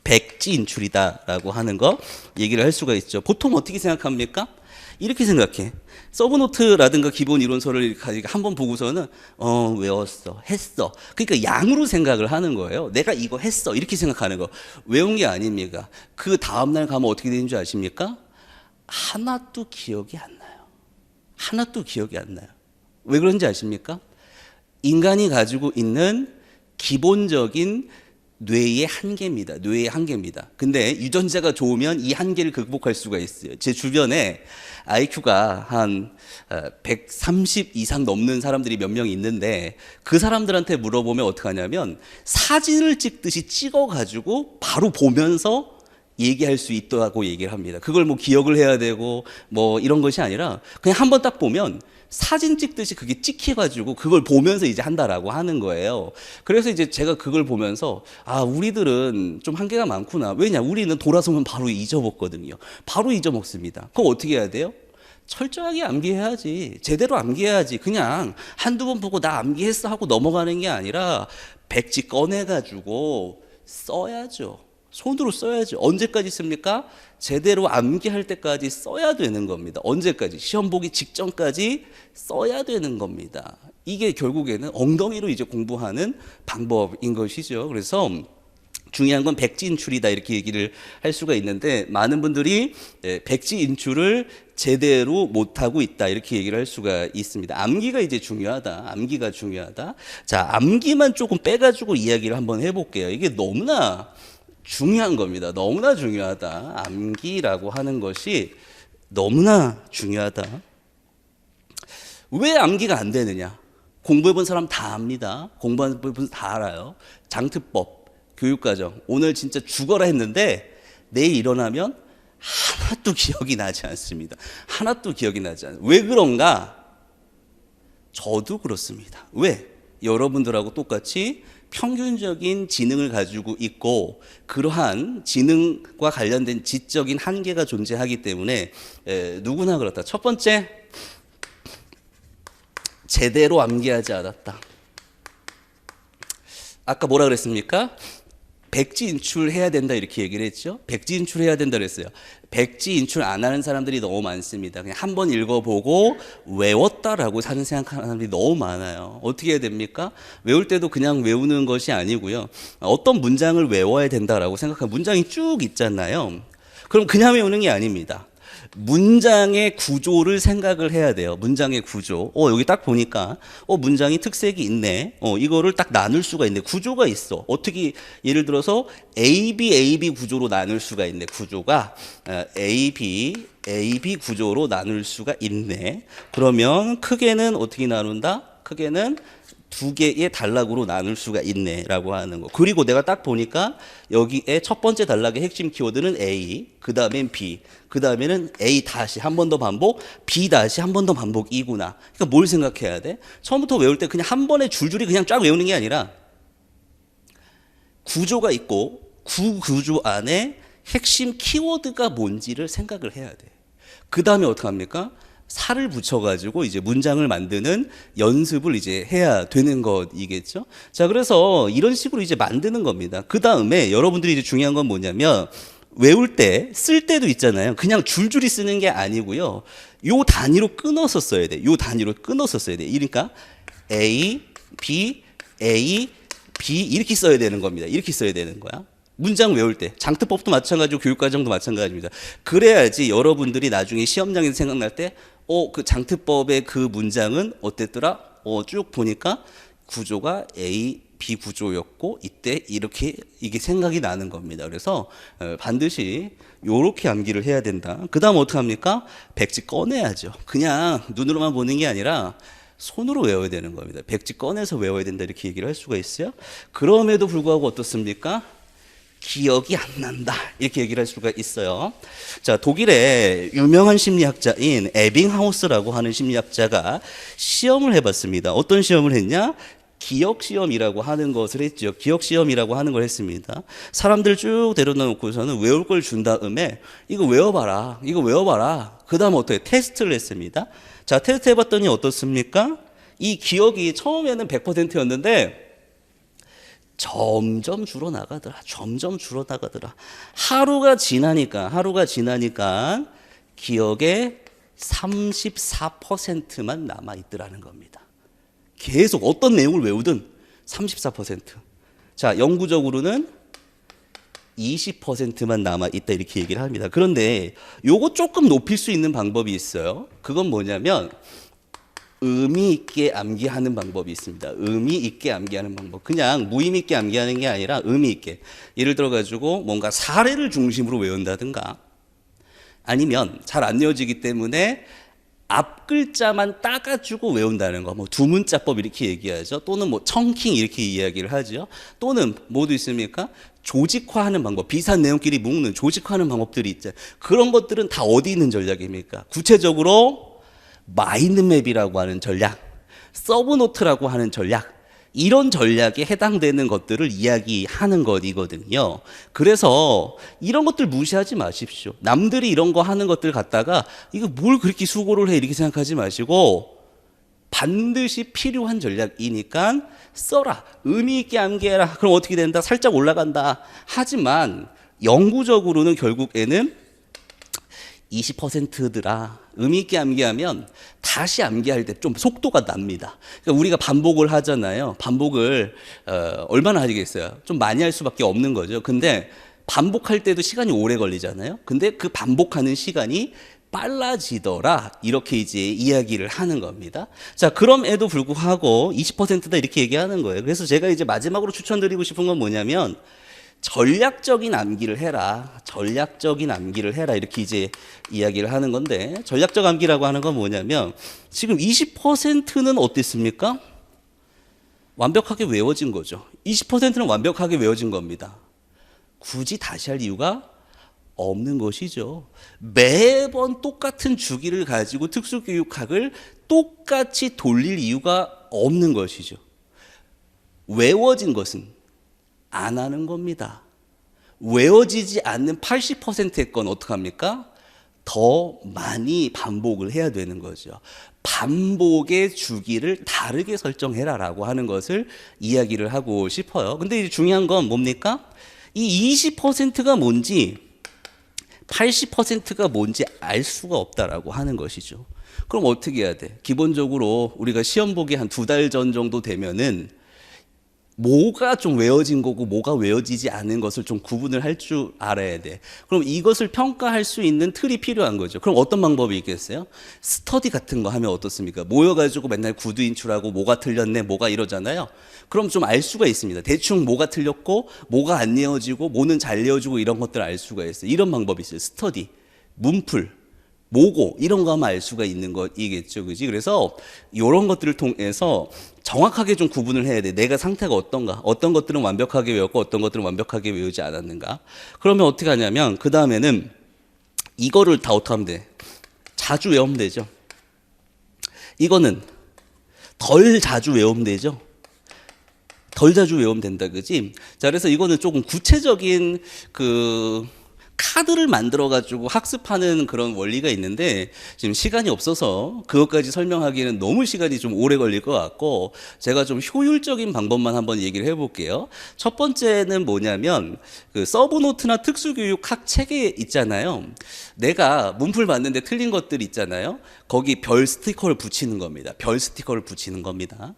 백지 인출이다라고 하는 거 얘기를 할 수가 있죠. 보통 어떻게 생각합니까? 이렇게 생각해. 서브노트라든가 기본 이론서를 한번 보고서는 외웠어, 했어. 그러니까 양으로 생각을 하는 거예요. 내가 이거 했어 이렇게 생각하는 거. 외운 게 아닙니까? 그 다음날 가면 어떻게 되는 줄 아십니까? 하나도 기억이 안 나요. 하나도 기억이 안 나요. 왜 그런지 아십니까? 인간이 가지고 있는 기본적인 뇌의 한계입니다. 뇌의 한계입니다. 근데 유전자가 좋으면 이 한계를 극복할 수가 있어요. 제 주변에 IQ가 한 130 이상 넘는 사람들이 몇 명 있는데 그 사람들한테 물어보면 어떻게 하냐면 사진을 찍듯이 찍어가지고 바로 보면서 얘기할 수 있다고 얘기를 합니다. 그걸 뭐 기억을 해야 되고 뭐 이런 것이 아니라 그냥 한번 딱 보면 사진 찍듯이 그게 찍혀가지고 그걸 보면서 이제 한다라고 하는 거예요. 그래서 이제 제가 그걸 보면서 우리들은 좀 한계가 많구나. 왜냐? 우리는 돌아서면 바로 잊어먹거든요. 바로 잊어먹습니다. 그럼 어떻게 해야 돼요? 철저하게 암기해야지. 제대로 암기해야지. 그냥 한두 번 보고 나 암기했어 하고 넘어가는 게 아니라 백지 꺼내가지고 써야죠. 손으로 써야죠. 언제까지 씁니까? 제대로 암기할 때까지 써야 되는 겁니다. 언제까지? 시험 보기 직전까지 써야 되는 겁니다. 이게 결국에는 엉덩이로 이제 공부하는 방법인 것이죠. 그래서 중요한 건 백지 인출이다 이렇게 얘기를 할 수가 있는데 많은 분들이 백지 인출을 제대로 못하고 있다 이렇게 얘기를 할 수가 있습니다. 암기가 이제 중요하다. 암기가 중요하다. 자, 암기만 조금 빼가지고 이야기를 한번 해볼게요. 이게 너무나 중요한 겁니다. 너무나 중요하다. 암기라고 하는 것이 너무나 중요하다. 왜 암기가 안 되느냐? 공부해본 사람 다 압니다. 공부해본 사람 다 알아요. 장트법, 교육과정. 오늘 진짜 죽어라 했는데 내일 일어나면 하나도 기억이 나지 않습니다. 하나도 기억이 나지 않아요. 왜 그런가? 저도 그렇습니다. 왜? 여러분들하고 똑같이 평균적인 지능을 가지고 있고 그러한 지능과 관련된 지적인 한계가 존재하기 때문에 누구나 그렇다. 첫 번째, 제대로 암기하지 않았다. 아까 뭐라 그랬습니까? 백지 인출해야 된다 이렇게 얘기를 했죠. 백지 인출해야 된다 그랬어요. 백지 인출 안 하는 사람들이 너무 많습니다. 그냥 한번 읽어보고 외웠다라고 생각하는 사람들이 너무 많아요. 어떻게 해야 됩니까? 외울 때도 그냥 외우는 것이 아니고요. 어떤 문장을 외워야 된다라고 생각하는 문장이 쭉 있잖아요. 그럼 그냥 외우는 게 아닙니다. 문장의 구조를 생각을 해야 돼요. 문장의 구조. 여기 딱 보니까 문장이 특색이 있네. 이거를 딱 나눌 수가 있네. 구조가 있어. 어떻게 예를 들어서 AB 구조로 나눌 수가 있네. 구조가 AB 구조로 나눌 수가 있네. 그러면 크게는 어떻게 나눈다? 크게는 두 개의 단락으로 나눌 수가 있네라고 하는 거. 그리고 내가 딱 보니까 여기에 첫 번째 단락의 핵심 키워드는 A, 그 다음엔 B, 그 다음에는 A 다시 한 번 더 반복, B 다시 한 번 더 반복이구나. 그러니까 뭘 생각해야 돼? 처음부터 외울 때 그냥 한 번에 줄줄이 그냥 쫙 외우는 게 아니라 구조가 있고 그 구조 안에 핵심 키워드가 뭔지를 생각을 해야 돼. 그 다음에 어떻게 합니까? 살을 붙여가지고 이제 문장을 만드는 연습을 이제 해야 되는 것이겠죠. 자, 그래서 이런 식으로 이제 만드는 겁니다. 그 다음에 여러분들이 이제 중요한 건 뭐냐면 외울 때, 쓸 때도 있잖아요. 그냥 줄줄이 쓰는 게 아니고요. 요 단위로 끊어서 써야 돼. 요 단위로 끊어서 써야 돼. 그러니까 A, B, 이렇게 써야 되는 겁니다. 이렇게 써야 되는 거야. 문장 외울 때 장트법도 마찬가지고 교육과정도 마찬가지입니다. 그래야지 여러분들이 나중에 시험장에서 생각날 때 그 장트법의 그 문장은 어땠더라? 쭉 보니까 구조가 A, B 구조였고 이때 이렇게 이게 생각이 나는 겁니다. 그래서 반드시 요렇게 암기를 해야 된다. 그 다음 어떻게 합니까? 백지 꺼내야죠. 그냥 눈으로만 보는 게 아니라 손으로 외워야 되는 겁니다. 백지 꺼내서 외워야 된다 이렇게 얘기를 할 수가 있어요. 그럼에도 불구하고 어떻습니까? 기억이 안 난다. 이렇게 얘기를 할 수가 있어요. 자, 독일의 유명한 심리학자인 에빙하우스라고 하는 심리학자가 시험을 해봤습니다. 어떤 시험을 했냐? 기억 시험이라고 하는 것을 했죠. 기억 시험이라고 하는 걸 했습니다. 사람들 쭉 데려다 놓고서는 외울 걸 준 다음에 이거 외워봐라. 이거 외워봐라. 그 다음 어떻게 테스트를 했습니다. 자, 테스트 해봤더니 어떻습니까? 이 기억이 처음에는 100%였는데 점점 줄어나가더라. 점점 줄어나가더라. 하루가 지나니까 기억에 34%만 남아있더라는 겁니다. 계속 어떤 내용을 외우든 34%. 자, 영구적으로는 20%만 남아있다 이렇게 얘기를 합니다. 그런데 요거 조금 높일 수 있는 방법이 있어요. 그건 뭐냐면 의미 있게 암기하는 방법이 있습니다. 의미 있게 암기하는 방법. 그냥 무의미 있게 암기하는 게 아니라 의미 있게. 예를 들어 가지고 뭔가 사례를 중심으로 외운다든가 아니면 잘 안 외워지기 때문에 앞 글자만 따가지고 외운다는 거. 뭐 두문자법 이렇게 얘기하죠. 또는 뭐 청킹 이렇게 이야기를 하죠. 또는 뭐도 있습니까? 조직화하는 방법. 비슷한 내용끼리 묶는 조직화하는 방법들이 있죠. 그런 것들은 다 어디 있는 전략입니까? 구체적으로 마인드맵이라고 하는 전략, 서브노트라고 하는 전략, 이런 전략에 해당되는 것들을 이야기하는 것이거든요. 그래서 이런 것들 무시하지 마십시오. 남들이 이런 거 하는 것들 갖다가 이거 뭘 그렇게 수고를 해 이렇게 생각하지 마시고 반드시 필요한 전략이니까 써라. 의미 있게 암기해라. 그럼 어떻게 된다? 살짝 올라간다. 하지만 영구적으로는 결국에는 20%더라. 의미 있게 암기하면 다시 암기할 때 좀 속도가 납니다. 그러니까 우리가 반복을 하잖아요. 반복을 얼마나 하겠어요? 좀 많이 할 수밖에 없는 거죠. 근데 반복할 때도 시간이 오래 걸리잖아요. 근데 그 반복하는 시간이 빨라지더라. 이렇게 이제 이야기를 하는 겁니다. 자, 그럼에도 불구하고 20%다 이렇게 얘기하는 거예요. 그래서 제가 이제 마지막으로 추천드리고 싶은 건 뭐냐면 전략적인 암기를 해라. 전략적인 암기를 해라. 이렇게 이제 이야기를 하는 건데 전략적 암기라고 하는 건 뭐냐면 지금 20%는 어땠습니까? 완벽하게 외워진 거죠. 20%는 완벽하게 외워진 겁니다. 굳이 다시 할 이유가 없는 것이죠. 매번 똑같은 주기를 가지고 특수교육학을 똑같이 돌릴 이유가 없는 것이죠. 외워진 것은 안 하는 겁니다. 외워지지 않는 80%의 건 어떡합니까? 더 많이 반복을 해야 되는 거죠. 반복의 주기를 다르게 설정해라라고 하는 것을 이야기를 하고 싶어요. 근데 이제 중요한 건 뭡니까? 이 20%가 뭔지 80%가 뭔지 알 수가 없다라고 하는 것이죠. 그럼 어떻게 해야 돼? 기본적으로 우리가 시험 보기 한 2달 전 정도 되면은 뭐가 좀 외워진 거고 뭐가 외워지지 않은 것을 좀 구분을 할 줄 알아야 돼. 그럼 이것을 평가할 수 있는 틀이 필요한 거죠. 그럼 어떤 방법이 있겠어요? 스터디 같은 거 하면 어떻습니까? 모여가지고 맨날 구두인출하고 뭐가 틀렸네 뭐가 이러잖아요. 그럼 좀 알 수가 있습니다. 대충 뭐가 틀렸고 뭐가 안 외워지고 뭐는 잘 외워지고 이런 것들을 알 수가 있어요. 이런 방법이 있어요. 스터디, 문풀, 모고 이런 거 하면 알 수가 있는 것이겠죠. 그지? 그래서 이런 것들을 통해서 정확하게 좀 구분을 해야 돼. 내가 상태가 어떤가? 어떤 것들은 완벽하게 외웠고 어떤 것들은 완벽하게 외우지 않았는가? 그러면 어떻게 하냐면 그 다음에는 이거를 다 어떻게 하면 돼? 자주 외우면 되죠. 이거는 덜 자주 외우면 되죠. 덜 자주 외우면 된다, 그지? 자, 그래서 이거는 조금 구체적인 카드를 만들어가지고 학습하는 그런 원리가 있는데 지금 시간이 없어서 그것까지 설명하기에는 너무 시간이 좀 오래 걸릴 것 같고 제가 좀 효율적인 방법만 한번 얘기를 해볼게요. 첫 번째는 뭐냐면 그 서브노트나 특수교육 학 책에 있잖아요. 내가 문풀 봤는데 틀린 것들 있잖아요. 거기 별 스티커를 붙이는 겁니다. 별 스티커를 붙이는 겁니다.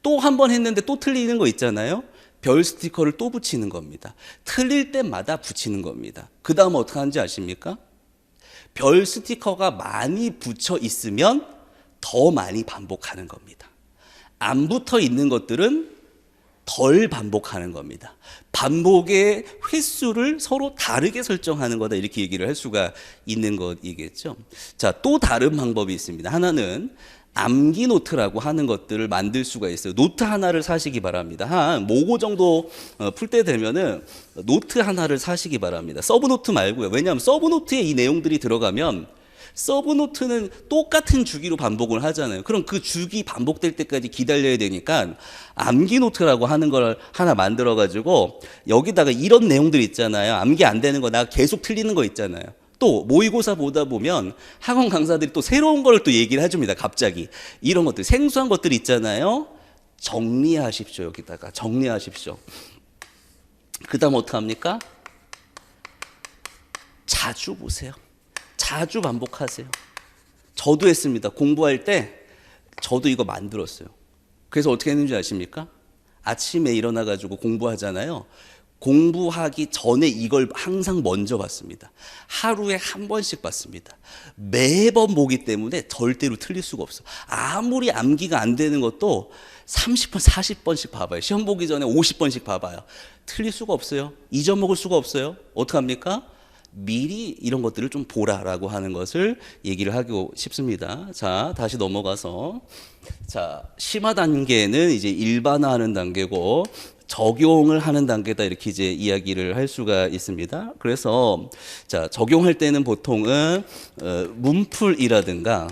또 한 번 했는데 또 틀리는 거 있잖아요. 별 스티커를 또 붙이는 겁니다. 틀릴 때마다 붙이는 겁니다. 그 다음 어떻게 하는지 아십니까? 별 스티커가 많이 붙여 있으면 더 많이 반복하는 겁니다. 안 붙어 있는 것들은 덜 반복하는 겁니다. 반복의 횟수를 서로 다르게 설정하는 거다 이렇게 얘기를 할 수가 있는 것이겠죠. 자, 또 다른 방법이 있습니다. 하나는 암기 노트라고 하는 것들을 만들 수가 있어요. 노트 하나를 사시기 바랍니다. 한 모고 정도 풀 때 되면은 노트 하나를 사시기 바랍니다. 서브노트 말고요. 왜냐하면 서브노트에 이 내용들이 들어가면 서브노트는 똑같은 주기로 반복을 하잖아요. 그럼 그 주기 반복될 때까지 기다려야 되니까 암기 노트라고 하는 걸 하나 만들어 가지고 여기다가 이런 내용들 있잖아요. 암기 안 되는 거, 나 계속 틀리는 거 있잖아요. 또 모의고사 보다 보면 학원 강사들이 또 새로운 걸 또 얘기를 해줍니다. 갑자기 이런 것들, 생소한 것들 있잖아요. 정리하십시오. 여기다가 정리하십시오. 그 다음 어떡합니까? 자주 보세요. 자주 반복하세요. 저도 했습니다. 공부할 때 저도 이거 만들었어요. 그래서 어떻게 했는지 아십니까? 아침에 일어나가지고 공부하잖아요. 공부하기 전에 이걸 항상 먼저 봤습니다. 하루에 한 번씩 봤습니다. 매번 보기 때문에 절대로 틀릴 수가 없어. 아무리 암기가 안 되는 것도 30번, 40번씩 봐봐요. 시험 보기 전에 50번씩 봐봐요. 틀릴 수가 없어요. 잊어먹을 수가 없어요. 어떡합니까? 미리 이런 것들을 좀 보라라고 하는 것을 얘기를 하고 싶습니다. 자, 다시 넘어가서, 자, 심화 단계는 이제 일반화하는 단계고 적용을 하는 단계다, 이렇게 이제 이야기를 할 수가 있습니다. 그래서 자, 적용할 때는 보통은 문풀이라든가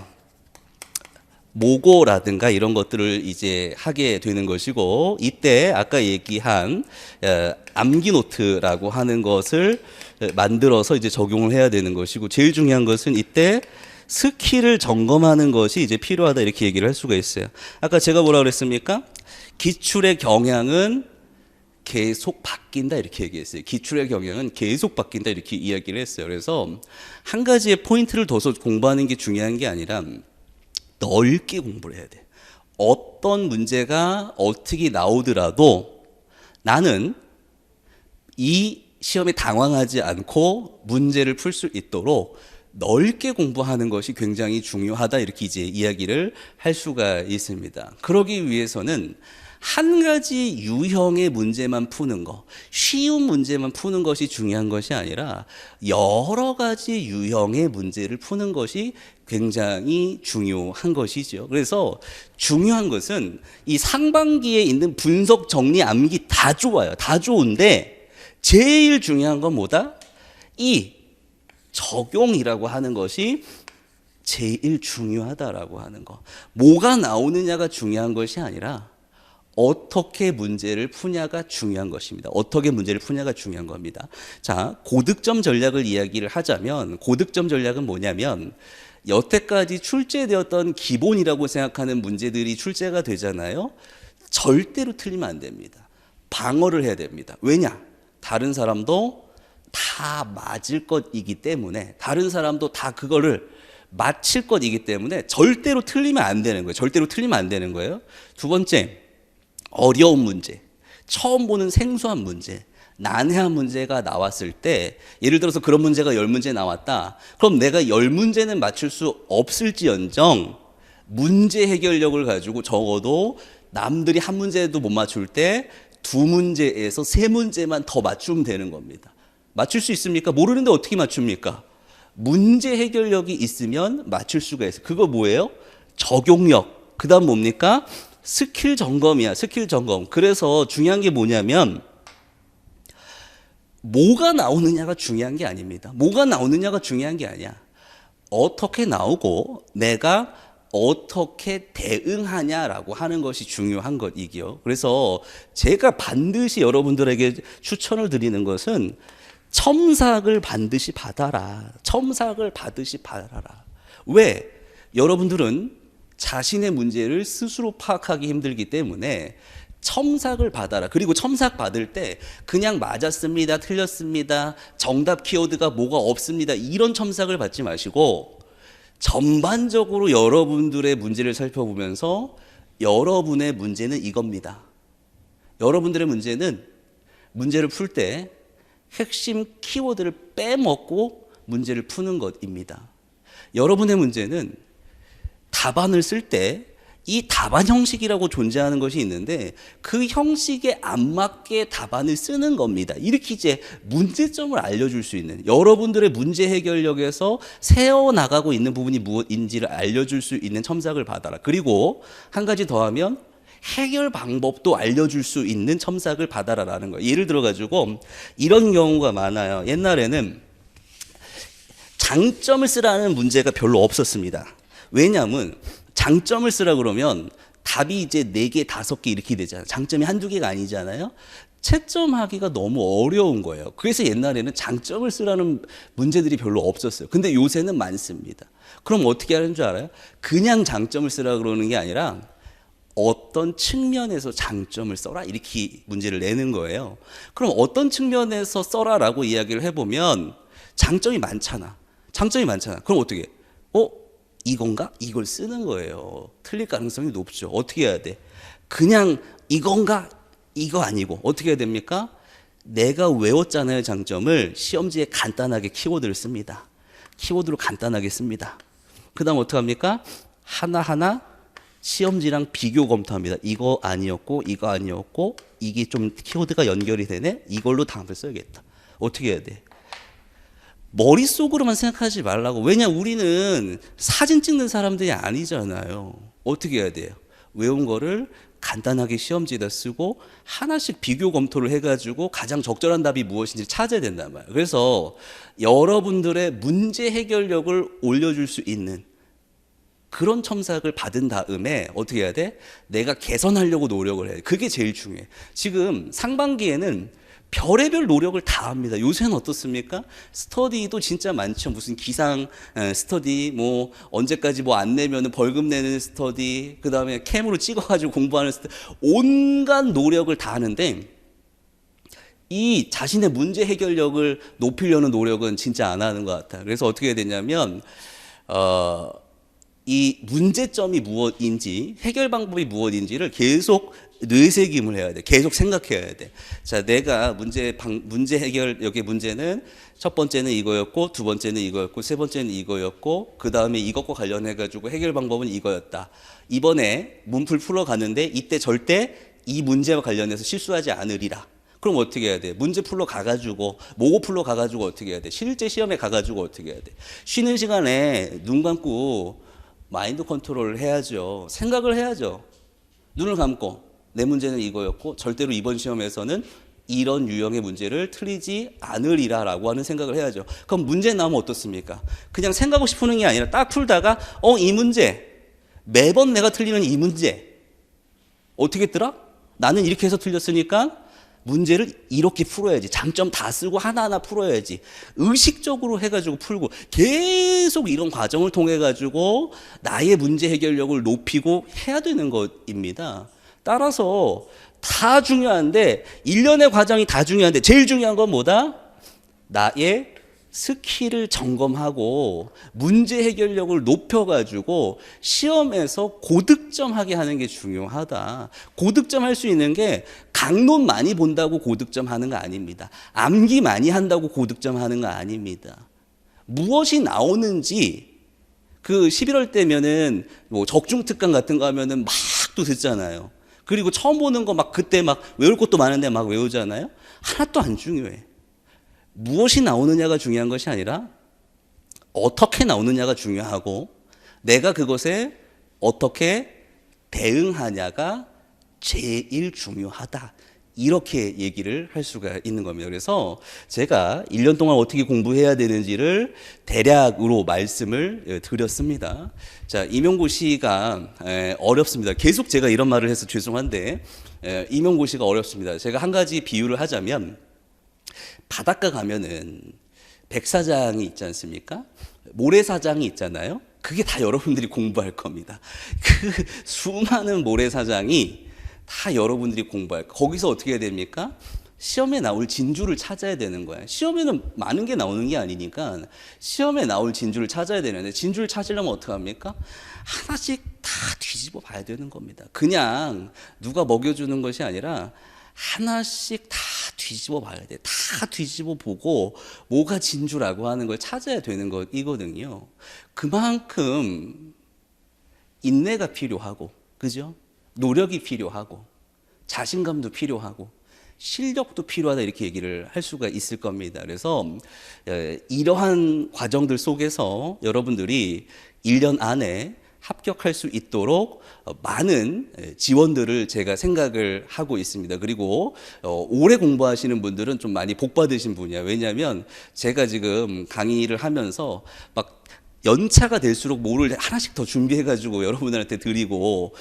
모고라든가 이런 것들을 이제 하게 되는 것이고, 이때 아까 얘기한 암기 노트라고 하는 것을 만들어서 이제 적용을 해야 되는 것이고, 제일 중요한 것은 이때 스킬을 점검하는 것이 이제 필요하다, 이렇게 얘기를 할 수가 있어요. 아까 제가 뭐라고 그랬습니까? 기출의 경향은 계속 바뀐다, 이렇게 얘기했어요. 기출의 경향은 계속 바뀐다, 이렇게 이야기를 했어요. 그래서 한 가지의 포인트를 둬서 공부하는 게 중요한 게 아니라 넓게 공부를 해야 돼. 어떤 문제가 어떻게 나오더라도 나는 이 시험에 당황하지 않고 문제를 풀 수 있도록 넓게 공부하는 것이 굉장히 중요하다, 이렇게 이제 이야기를 할 수가 있습니다. 그러기 위해서는 한 가지 유형의 문제만 푸는 거, 쉬운 문제만 푸는 것이 중요한 것이 아니라 여러 가지 유형의 문제를 푸는 것이 굉장히 중요한 것이죠. 그래서 중요한 것은 이 상반기에 있는 분석, 정리, 암기 다 좋아요. 다 좋은데 제일 중요한 건 뭐다? 이 적용이라고 하는 것이 제일 중요하다라고 하는 거. 뭐가 나오느냐가 중요한 것이 아니라 어떻게 문제를 푸냐가 중요한 것입니다. 어떻게 문제를 푸냐가 중요한 겁니다. 자, 고득점 전략을 이야기를 하자면, 고득점 전략은 뭐냐면 여태까지 출제되었던 기본이라고 생각하는 문제들이 출제가 되잖아요. 절대로 틀리면 안 됩니다. 방어를 해야 됩니다. 왜냐? 다른 사람도 다 맞을 것이기 때문에, 다른 사람도 다 그거를 맞힐 것이기 때문에 절대로 틀리면 안 되는 거예요. 절대로 틀리면 안 되는 거예요. 두 번째, 어려운 문제, 처음 보는 생소한 문제, 난해한 문제가 나왔을 때, 예를 들어서 그런 문제가 10문제 나왔다. 그럼 내가 10문제는 맞출 수 없을지언정 문제 해결력을 가지고 적어도 남들이 한 문제도 못 맞출 때 2문제에서 3문제만 더 맞추면 되는 겁니다. 맞출 수 있습니까? 모르는데 어떻게 맞춥니까? 문제 해결력이 있으면 맞출 수가 있어요. 그거 뭐예요? 적용력. 그 다음 뭡니까? 스킬 점검이야. 스킬 점검. 그래서 중요한 게 뭐냐면 뭐가 나오느냐가 중요한 게 아닙니다. 뭐가 나오느냐가 중요한 게 아니야. 어떻게 나오고 내가 어떻게 대응하냐라고 하는 것이 중요한 것이기요. 그래서 제가 반드시 여러분들에게 추천을 드리는 것은 첨삭을 반드시 받아라. 첨삭을 반드시 받아라. 왜? 여러분들은 자신의 문제를 스스로 파악하기 힘들기 때문에 첨삭을 받아라. 그리고 첨삭 받을 때 그냥 맞았습니다, 틀렸습니다, 정답 키워드가 뭐가 없습니다, 이런 첨삭을 받지 마시고 전반적으로 여러분들의 문제를 살펴보면서 여러분의 문제는 이겁니다. 여러분들의 문제는 문제를 풀 때 핵심 키워드를 빼먹고 문제를 푸는 것입니다. 여러분의 문제는 답안을 쓸 때 이 답안 형식이라고 존재하는 것이 있는데 그 형식에 안 맞게 답안을 쓰는 겁니다. 이렇게 이제 문제점을 알려줄 수 있는, 여러분들의 문제 해결력에서 세워나가고 있는 부분이 무엇인지를 알려줄 수 있는 첨삭을 받아라. 그리고 한 가지 더 하면 해결 방법도 알려줄 수 있는 첨삭을 받아라라는 거예요. 예를 들어가지고 이런 경우가 많아요. 옛날에는 장점을 쓰라는 문제가 별로 없었습니다. 왜냐하면 장점을 쓰라 그러면 답이 이제 4개, 5개 이렇게 되잖아요. 장점이 한두 개가 아니잖아요. 채점하기가 너무 어려운 거예요. 그래서 옛날에는 장점을 쓰라는 문제들이 별로 없었어요. 근데 요새는 많습니다. 그럼 어떻게 하는 줄 알아요? 그냥 장점을 쓰라 그러는 게 아니라 어떤 측면에서 장점을 써라 이렇게 문제를 내는 거예요. 그럼 어떤 측면에서 써라라고 이야기를 해보면 장점이 많잖아. 그럼 어떻게 해? 이건가? 이걸 쓰는 거예요. 틀릴 가능성이 높죠. 어떻게 해야 돼? 그냥 이건가? 이거 아니고 어떻게 해야 됩니까? 내가 외웠잖아요. 장점을 시험지에 간단하게 키워드를 씁니다. 키워드로 간단하게 씁니다. 그 다음 어떻게 합니까? 하나하나 시험지랑 비교 검토합니다. 이거 아니었고 이거 아니었고 이게 좀 키워드가 연결이 되네. 이걸로 다음에 써야겠다. 어떻게 해야 돼? 머릿속으로만 생각하지 말라고. 왜냐 우리는 사진 찍는 사람들이 아니잖아요. 어떻게 해야 돼요? 외운 거를 간단하게 시험지에다 쓰고 하나씩 비교 검토를 해가지고 가장 적절한 답이 무엇인지 찾아야 된단 말이에요. 그래서 여러분들의 문제 해결력을 올려줄 수 있는 그런 첨삭을 받은 다음에 어떻게 해야 돼? 내가 개선하려고 노력을 해야 돼. 그게 제일 중요해. 지금 상반기에는 별의별 노력을 다 합니다. 요새는 어떻습니까? 스터디도 진짜 많죠. 무슨 기상 스터디, 뭐 언제까지 뭐 안 내면은 벌금 내는 스터디, 그 다음에 캠으로 찍어가지고 공부하는 스터디, 온갖 노력을 다 하는데 이 자신의 문제 해결력을 높이려는 노력은 진짜 안 하는 것 같아요. 그래서 어떻게 해야 되냐면 이 문제점이 무엇인지 해결 방법이 무엇인지를 계속 뇌새김을 해야 돼. 계속 생각해야 돼. 자, 내가 문제 해결력의 문제는 첫 번째는 이거였고 두 번째는 이거였고 세 번째는 이거였고 그 다음에 이것과 관련해 가지고 해결 방법은 이거였다. 이번에 문풀 풀어가는데 이때 절대 이 문제와 관련해서 실수하지 않으리라. 그럼 어떻게 해야 돼? 문제 풀러 가가지고 모고 풀러 가가지고 어떻게 해야 돼? 실제 시험에 가가지고 어떻게 해야 돼? 쉬는 시간에 눈 감고 마인드 컨트롤을 해야죠. 생각을 해야죠. 눈을 감고 내 문제는 이거였고 절대로 이번 시험에서는 이런 유형의 문제를 틀리지 않으리라라고 하는 생각을 해야죠. 그럼 문제 나오면 어떻습니까? 그냥 생각하고 싶은 게 아니라 딱 풀다가 이 문제 매번 내가 틀리는 이 문제 어떻게 했더라? 나는 이렇게 해서 틀렸으니까 문제를 이렇게 풀어야지. 장점 다 쓰고 하나하나 풀어야지. 의식적으로 해가지고 풀고 계속 이런 과정을 통해 가지고 나의 문제 해결력을 높이고 해야 되는 것입니다. 따라서 다 중요한데 1년의 과정이 다 중요한데 제일 중요한 건 뭐다? 나의 스킬을 점검하고 문제 해결력을 높여가지고 시험에서 고득점하게 하는 게 중요하다. 고득점 할 수 있는 게 강론 많이 본다고 고득점 하는 거 아닙니다. 암기 많이 한다고 고득점 하는 거 아닙니다. 무엇이 나오는지 그 11월 때면은 뭐 적중특강 같은 거 하면은 막 또 듣잖아요. 그리고 처음 보는 거 막 그때 막 외울 것도 많은데 막 외우잖아요. 하나도 안 중요해. 무엇이 나오느냐가 중요한 것이 아니라 어떻게 나오느냐가 중요하고 내가 그것에 어떻게 대응하냐가 제일 중요하다. 이렇게 얘기를 할 수가 있는 겁니다. 그래서 제가 1년 동안 어떻게 공부해야 되는지를 대략으로 말씀을 드렸습니다. 자, 임용고시가 어렵습니다. 계속 제가 이런 말을 해서 죄송한데 임용고시가 어렵습니다. 제가 한 가지 비유를 하자면 바닷가 가면은 백사장이 있지 않습니까? 모래사장이 있잖아요. 그게 다 여러분들이 공부할 겁니다. 그 수많은 모래사장이 다 여러분들이 공부할 거예요. 거기서 어떻게 해야 됩니까? 시험에 나올 진주를 찾아야 되는 거예요. 시험에는 많은 게 나오는 게 아니니까 시험에 나올 진주를 찾아야 되는데 진주를 찾으려면 어떻게 합니까? 하나씩 다 뒤집어 봐야 되는 겁니다. 그냥 누가 먹여주는 것이 아니라 하나씩 다 뒤집어 봐야 돼. 다 뒤집어 보고 뭐가 진주라고 하는 걸 찾아야 되는 것이거든요. 그만큼 인내가 필요하고 그죠? 노력이 필요하고 자신감도 필요하고 실력도 필요하다 이렇게 얘기를 할 수가 있을 겁니다. 그래서 이러한 과정들 속에서 여러분들이 1년 안에 합격할 수 있도록 많은 지원들을 제가 생각을 하고 있습니다. 그리고 오래 공부하시는 분들은 좀 많이 복 받으신 분이야. 왜냐하면 제가 지금 강의를 하면서 막 연차가 될수록 뭐를 하나씩 더 준비해가지고 여러분들한테 드리고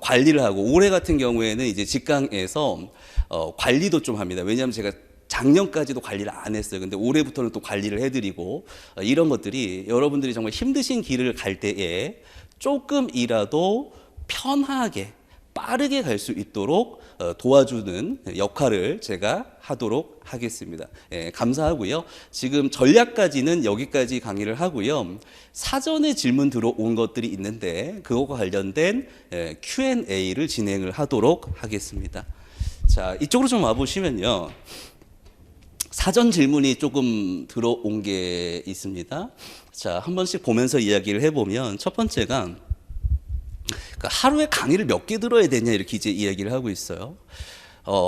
관리를 하고, 올해 같은 경우에는 이제 직강에서 관리도 좀 합니다. 왜냐하면 제가 작년까지도 관리를 안 했어요. 근데 올해부터는 또 관리를 해드리고, 이런 것들이 여러분들이 정말 힘드신 길을 갈 때에 조금이라도 편하게 빠르게 갈 수 있도록 도와주는 역할을 제가 하도록 하겠습니다. 감사하고요. 지금 전략까지는 여기까지 강의를 하고요. 사전에 질문 들어온 것들이 있는데 그것과 관련된 Q&A를 진행을 하도록 하겠습니다. 자, 이쪽으로 좀 와보시면요. 사전 질문이 조금 들어온 게 있습니다. 자, 한 번씩 보면서 이야기를 해보면, 첫 번째가 하루에 강의를 몇 개 들어야 되냐 이렇게 이제 이야기를 하고 있어요.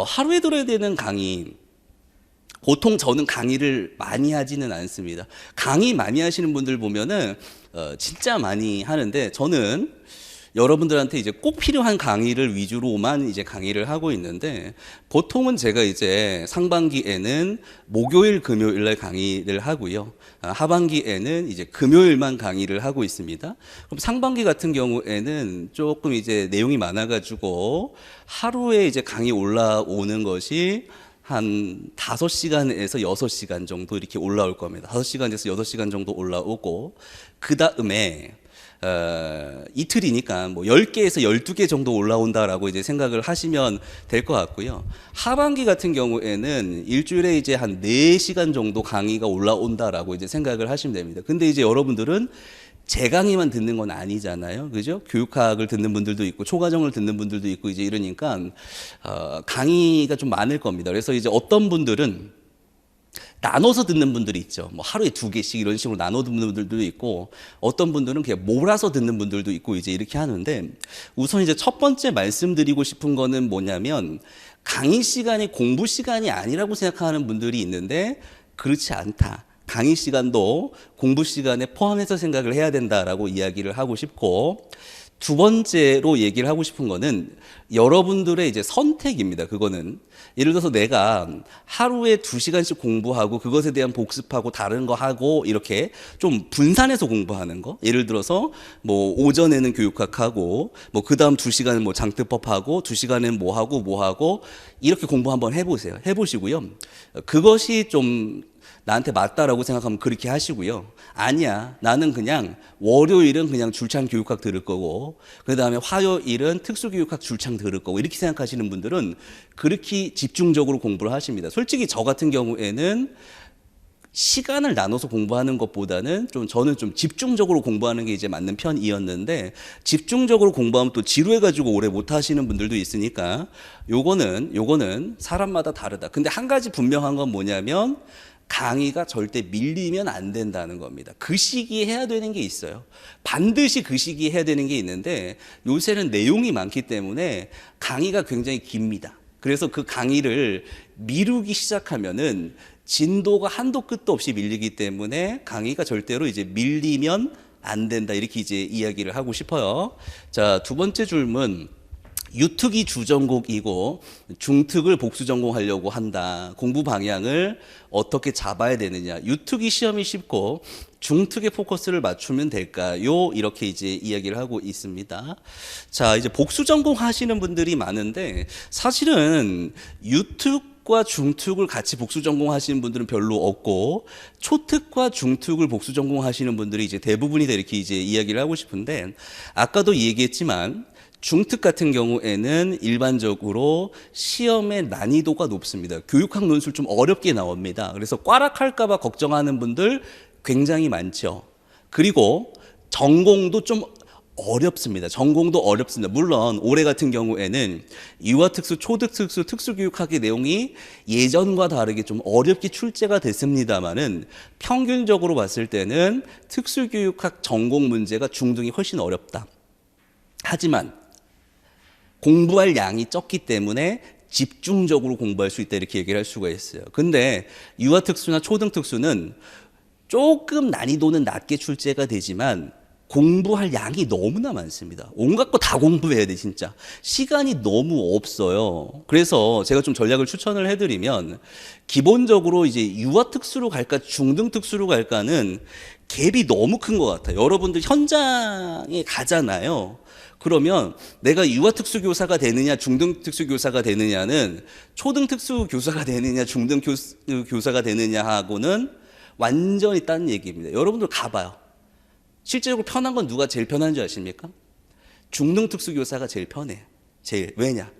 하루에 들어야 되는 강의, 보통 저는 강의를 많이 하지는 않습니다. 강의 많이 하시는 분들 보면은 진짜 많이 하는데, 저는 여러분들한테 이제 꼭 필요한 강의를 위주로만 이제 강의를 하고 있는데, 보통은 제가 이제 상반기에는 목요일, 금요일 날 강의를 하고요. 하반기에는 이제 금요일만 강의를 하고 있습니다. 그럼 상반기 같은 경우에는 조금 이제 내용이 많아가지고 하루에 이제 강의 올라오는 것이 한 5시간에서 6시간 정도 이렇게 올라올 겁니다. 5시간에서 6시간 정도 올라오고, 그 다음에 이틀이니까 뭐 10개에서 12개 정도 올라온다라고 이제 생각을 하시면 될 것 같고요. 하반기 같은 경우에는 일주일에 이제 한 4시간 정도 강의가 올라온다라고 이제 생각을 하시면 됩니다. 근데 이제 여러분들은 제 강의만 듣는 건 아니잖아요. 그죠? 교육학을 듣는 분들도 있고 초과정을 듣는 분들도 있고 이제 이러니까 강의가 좀 많을 겁니다. 그래서 이제 어떤 분들은 나눠서 듣는 분들이 있죠. 뭐 하루에 2개씩 이런 식으로 나눠 듣는 분들도 있고, 어떤 분들은 그냥 몰아서 듣는 분들도 있고 이제 이렇게 하는데, 우선 이제 첫 번째 말씀드리고 싶은 거는 뭐냐면, 강의 시간이 공부 시간이 아니라고 생각하는 분들이 있는데 그렇지 않다. 강의 시간도 공부 시간에 포함해서 생각을 해야 된다라고 이야기를 하고 싶고, 두 번째로 얘기를 하고 싶은 거는 여러분들의 이제 선택입니다. 그거는 예를 들어서 내가 하루에 2시간씩 공부하고 그것에 대한 복습하고 다른 거 하고 이렇게 좀 분산해서 공부하는 거. 예를 들어서 뭐 오전에는 교육학하고 뭐 그다음 2시간은 뭐 장특법하고 2시간은 뭐 하고 이렇게 공부 한번 해보세요. 해보시고요. 그것이 좀 나한테 맞다라고 생각하면 그렇게 하시고요. 아니야, 나는 그냥 월요일은 그냥 줄창 교육학 들을 거고, 그 다음에 화요일은 특수교육학 줄창 들을 거고, 이렇게 생각하시는 분들은 그렇게 집중적으로 공부를 하십니다. 솔직히 저 같은 경우에는 시간을 나눠서 공부하는 것보다는 저는 좀 집중적으로 공부하는 게 이제 맞는 편이었는데, 집중적으로 공부하면 또 지루해가지고 오래 못 하시는 분들도 있으니까 요거는 사람마다 다르다. 근데 한 가지 분명한 건 뭐냐면, 강의가 절대 밀리면 안 된다는 겁니다. 그 시기에 해야 되는 게 있어요. 반드시 그 시기에 해야 되는 게 있는데, 요새는 내용이 많기 때문에 강의가 굉장히 깁니다. 그래서 그 강의를 미루기 시작하면은 진도가 한도 끝도 없이 밀리기 때문에 강의가 절대로 이제 밀리면 안 된다. 이렇게 이제 이야기를 하고 싶어요. 자, 두 번째 질문. 유특이 주전공이고 중특을 복수 전공하려고 한다. 공부 방향을 어떻게 잡아야 되느냐. 유특이 시험이 쉽고 중특에 포커스를 맞추면 될까요? 이렇게 이제 이야기를 하고 있습니다. 자, 이제 복수 전공 하시는 분들이 많은데, 사실은 유특과 중특을 같이 복수 전공하시는 분들은 별로 없고, 초특과 중특을 복수 전공하시는 분들이 이제 대부분이다 이렇게 이제 이야기를 하고 싶은데, 아까도 얘기했지만 중특 같은 경우에는 일반적으로 시험의 난이도가 높습니다. 교육학 논술 좀 어렵게 나옵니다. 그래서 꽈락할까봐 걱정하는 분들 굉장히 많죠. 그리고 전공도 좀 어렵습니다. 전공도 어렵습니다. 물론 올해 같은 경우에는 유아특수, 초특수, 특수교육학의 내용이 예전과 다르게 좀 어렵게 출제가 됐습니다만은 평균적으로 봤을 때는 특수교육학 전공 문제가 중등이 훨씬 어렵다. 하지만 공부할 양이 적기 때문에 집중적으로 공부할 수 있다 이렇게 얘기를 할 수가 있어요. 근데 유아특수나 초등특수는 조금 난이도는 낮게 출제가 되지만 공부할 양이 너무나 많습니다. 온갖 거 다 공부해야 돼, 진짜. 시간이 너무 없어요. 그래서 제가 좀 전략을 추천을 해드리면, 기본적으로 이제 유아특수로 갈까, 중등특수로 갈까는 갭이 너무 큰 것 같아요. 여러분들 현장에 가잖아요. 그러면 내가 유아특수교사가 되느냐, 중등특수교사가 되느냐는 초등특수교사가 되느냐, 중등교사가 되느냐 하고는 완전히 딴 얘기입니다. 여러분들 가봐요. 실제로 편한 건 누가 제일 편한 줄 아십니까? 중등특수교사가 제일 편해요. 제일. 왜냐?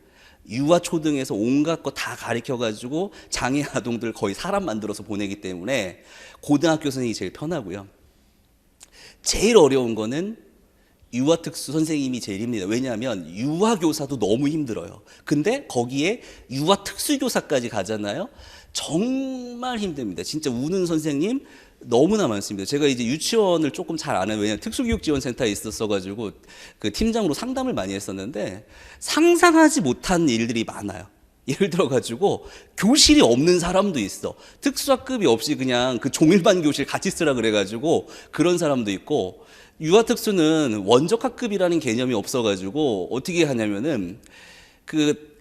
유아 초등에서 온갖 거 다 가르쳐가지고 장애 아동들 거의 사람 만들어서 보내기 때문에 고등학교 선생님이 제일 편하고요. 제일 어려운 거는 유아특수 선생님이 제일 힘듭니다. 왜냐하면 유아교사도 너무 힘들어요. 근데 거기에 유아특수교사까지 가잖아요. 정말 힘듭니다. 진짜 우는 선생님 너무나 많습니다. 제가 이제 유치원을 조금 잘 아는, 왜냐면 특수교육지원센터에 있었어가지고 그 팀장으로 상담을 많이 했었는데 상상하지 못한 일들이 많아요. 예를 들어가지고 교실이 없는 사람도 있어. 특수학급이 없이 그냥 그 종일반 교실 같이 쓰라 그래가지고 그런 사람도 있고, 유아특수는 원적학급이라는 개념이 없어가지고 어떻게 하냐면은 그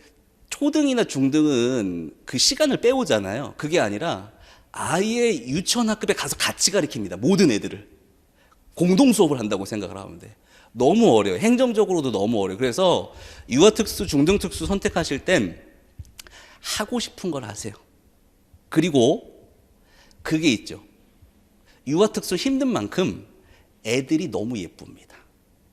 초등이나 중등은 그 시간을 빼오잖아요. 그게 아니라 아예 유치원 학급에 가서 같이 가르칩니다. 모든 애들을. 공동 수업을 한다고 생각을 하면 돼. 너무 어려워요. 행정적으로도 너무 어려워요. 그래서 유아특수, 중등특수 선택하실 땐 하고 싶은 걸 하세요. 그리고 그게 있죠. 유아특수 힘든 만큼 애들이 너무 예쁩니다.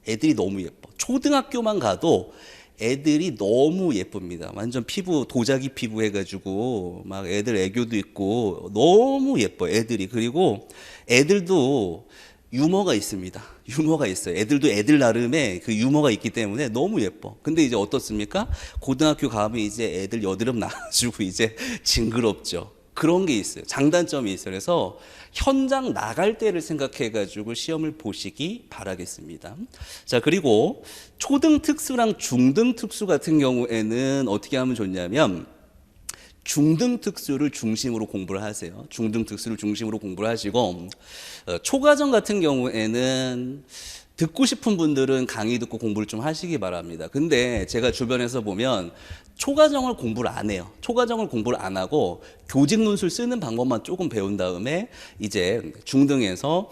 애들이 너무 예뻐. 초등학교만 가도 애들이 너무 예쁩니다. 완전 피부, 도자기 피부 해가지고 막 애들 애교도 있고 너무 예뻐 애들이. 그리고 애들도 유머가 있습니다. 유머가 있어요. 애들도 애들 나름의 그 유머가 있기 때문에 너무 예뻐. 근데 이제 어떻습니까? 고등학교 가면 이제 애들 여드름 나가지고 이제 징그럽죠. 그런 게 있어요. 장단점이 있어요. 그래서 현장 나갈 때를 생각해가지고 시험을 보시기 바라겠습니다. 자, 그리고 초등특수랑 중등특수 같은 경우에는 어떻게 하면 좋냐면 중등특수를 중심으로 공부를 하세요. 중등특수를 중심으로 공부를 하시고, 초과정 같은 경우에는 듣고 싶은 분들은 강의 듣고 공부를 좀 하시기 바랍니다. 근데 제가 주변에서 보면 초과정을 공부를 안 해요. 초과정을 공부를 안 하고 교직 논술 쓰는 방법만 조금 배운 다음에 이제 중등에서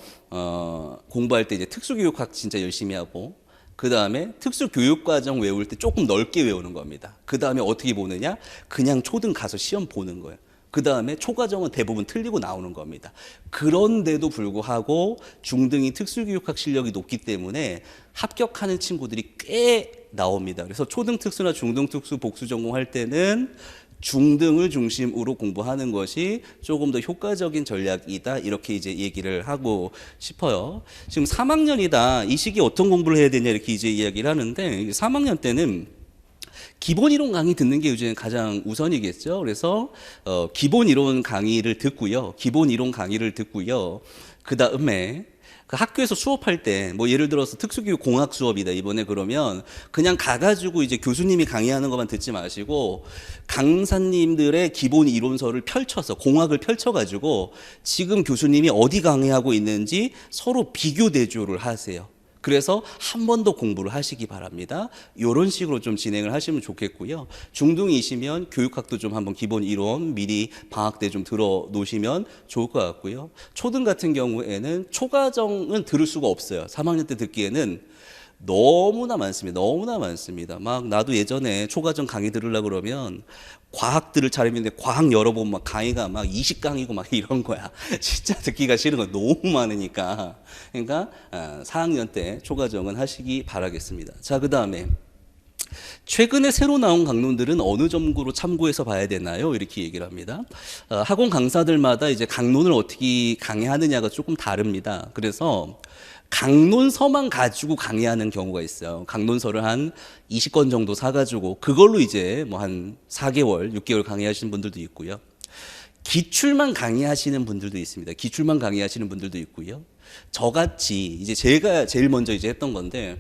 공부할 때 이제 특수교육학 진짜 열심히 하고, 그 다음에 특수교육과정 외울 때 조금 넓게 외우는 겁니다. 그 다음에 어떻게 보느냐? 그냥 초등 가서 시험 보는 거예요. 그 다음에 초과정은 대부분 틀리고 나오는 겁니다. 그런데도 불구하고 중등이 특수교육학 실력이 높기 때문에 합격하는 친구들이 꽤 나옵니다. 그래서 초등 특수나 중등 특수 복수 전공할 때는 중등을 중심으로 공부하는 것이 조금 더 효과적인 전략이다, 이렇게 이제 얘기를 하고 싶어요. 지금 3학년이다. 이 시기에 어떤 공부를 해야 되냐 이렇게 이제 이야기를 하는데, 3학년 때는 기본 이론 강의 듣는 게 요즘 가장 우선이겠죠. 그래서 기본 이론 강의를 듣고요. 기본 이론 강의를 듣고요. 그 다음에 그 학교에서 수업할 때, 뭐 예를 들어서 특수교육 공학 수업이다 이번에, 그러면 그냥 가가지고 이제 교수님이 강의하는 것만 듣지 마시고 강사님들의 기본 이론서를 펼쳐서, 공학을 펼쳐가지고 지금 교수님이 어디 강의하고 있는지 서로 비교 대조를 하세요. 그래서 한 번 더 공부를 하시기 바랍니다. 이런 식으로 좀 진행을 하시면 좋겠고요. 중등이시면 교육학도 좀 한번 기본 이론 미리 방학 때 좀 들어 놓으시면 좋을 것 같고요. 초등 같은 경우에는 초과정은 들을 수가 없어요. 3학년 때 듣기에는 너무나 많습니다. 너무나 많습니다. 막 나도 예전에 초과정 강의 들으려고 그러면 과학 들을 차림인데 과학 열어보면 막 강의가 막 20강이고 막 이런 거야. 진짜 듣기가 싫은 거 너무 많으니까. 그러니까 4학년 때 초과정은 하시기 바라겠습니다. 자, 그 다음에 최근에 새로 나온 강론들은 어느 정도로 참고해서 봐야 되나요? 이렇게 얘기를 합니다. 학원 강사들마다 이제 강론을 어떻게 강의하느냐가 조금 다릅니다. 그래서 강론서만 가지고 강의하는 경우가 있어요. 강론서를 한 20권 정도 사가지고 그걸로 이제 뭐 한 4개월, 6개월 강의하시는 분들도 있고요. 기출만 강의하시는 분들도 있습니다. 기출만 강의하시는 분들도 있고요. 저같이 이제 제가 제일 먼저 이제 했던 건데,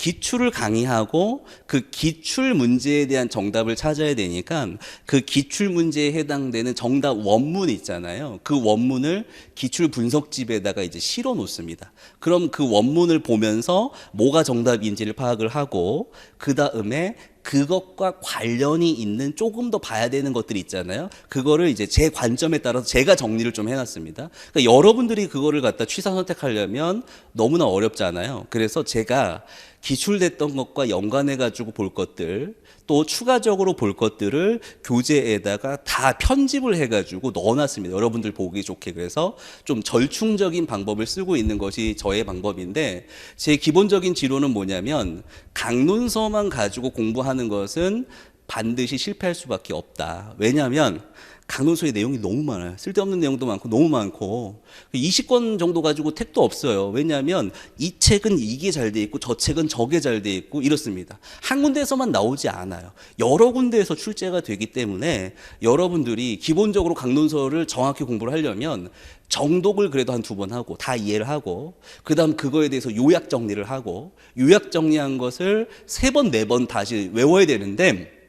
기출을 강의하고 그 기출 문제에 대한 정답을 찾아야 되니까 그 기출 문제에 해당되는 정답 원문 있잖아요. 그 원문을 기출 분석집에다가 이제 실어 놓습니다. 그럼 그 원문을 보면서 뭐가 정답인지를 파악을 하고 그 다음에 그것과 관련이 있는 조금 더 봐야 되는 것들이 있잖아요. 그거를 이제 제 관점에 따라서 제가 정리를 좀 해놨습니다. 그러니까 여러분들이 그거를 갖다 취사 선택하려면 너무나 어렵잖아요. 그래서 제가 기출됐던 것과 연관해가지고 볼 것들, 또 추가적으로 볼 것들을 교재에다가 다 편집을 해가지고 넣어놨습니다. 여러분들 보기 좋게. 그래서 좀 절충적인 방법을 쓰고 있는 것이 저의 방법인데, 제 기본적인 지론은 뭐냐면 강론서만 가지고 공부하는 것은 반드시 실패할 수밖에 없다. 왜냐하면 강론서의 내용이 너무 많아요. 쓸데없는 내용도 많고 너무 많고 20권 정도 가지고 택도 없어요. 왜냐하면 이 책은 이게 잘 돼 있고 저 책은 저게 잘 돼 있고 이렇습니다. 한 군데에서만 나오지 않아요. 여러 군데에서 출제가 되기 때문에 여러분들이 기본적으로 강론서를 정확히 공부를 하려면 정독을 그래도 한 2번 하고 다 이해를 하고 그 다음 그거에 대해서 요약 정리를 하고 요약 정리한 것을 3번, 4번 다시 외워야 되는데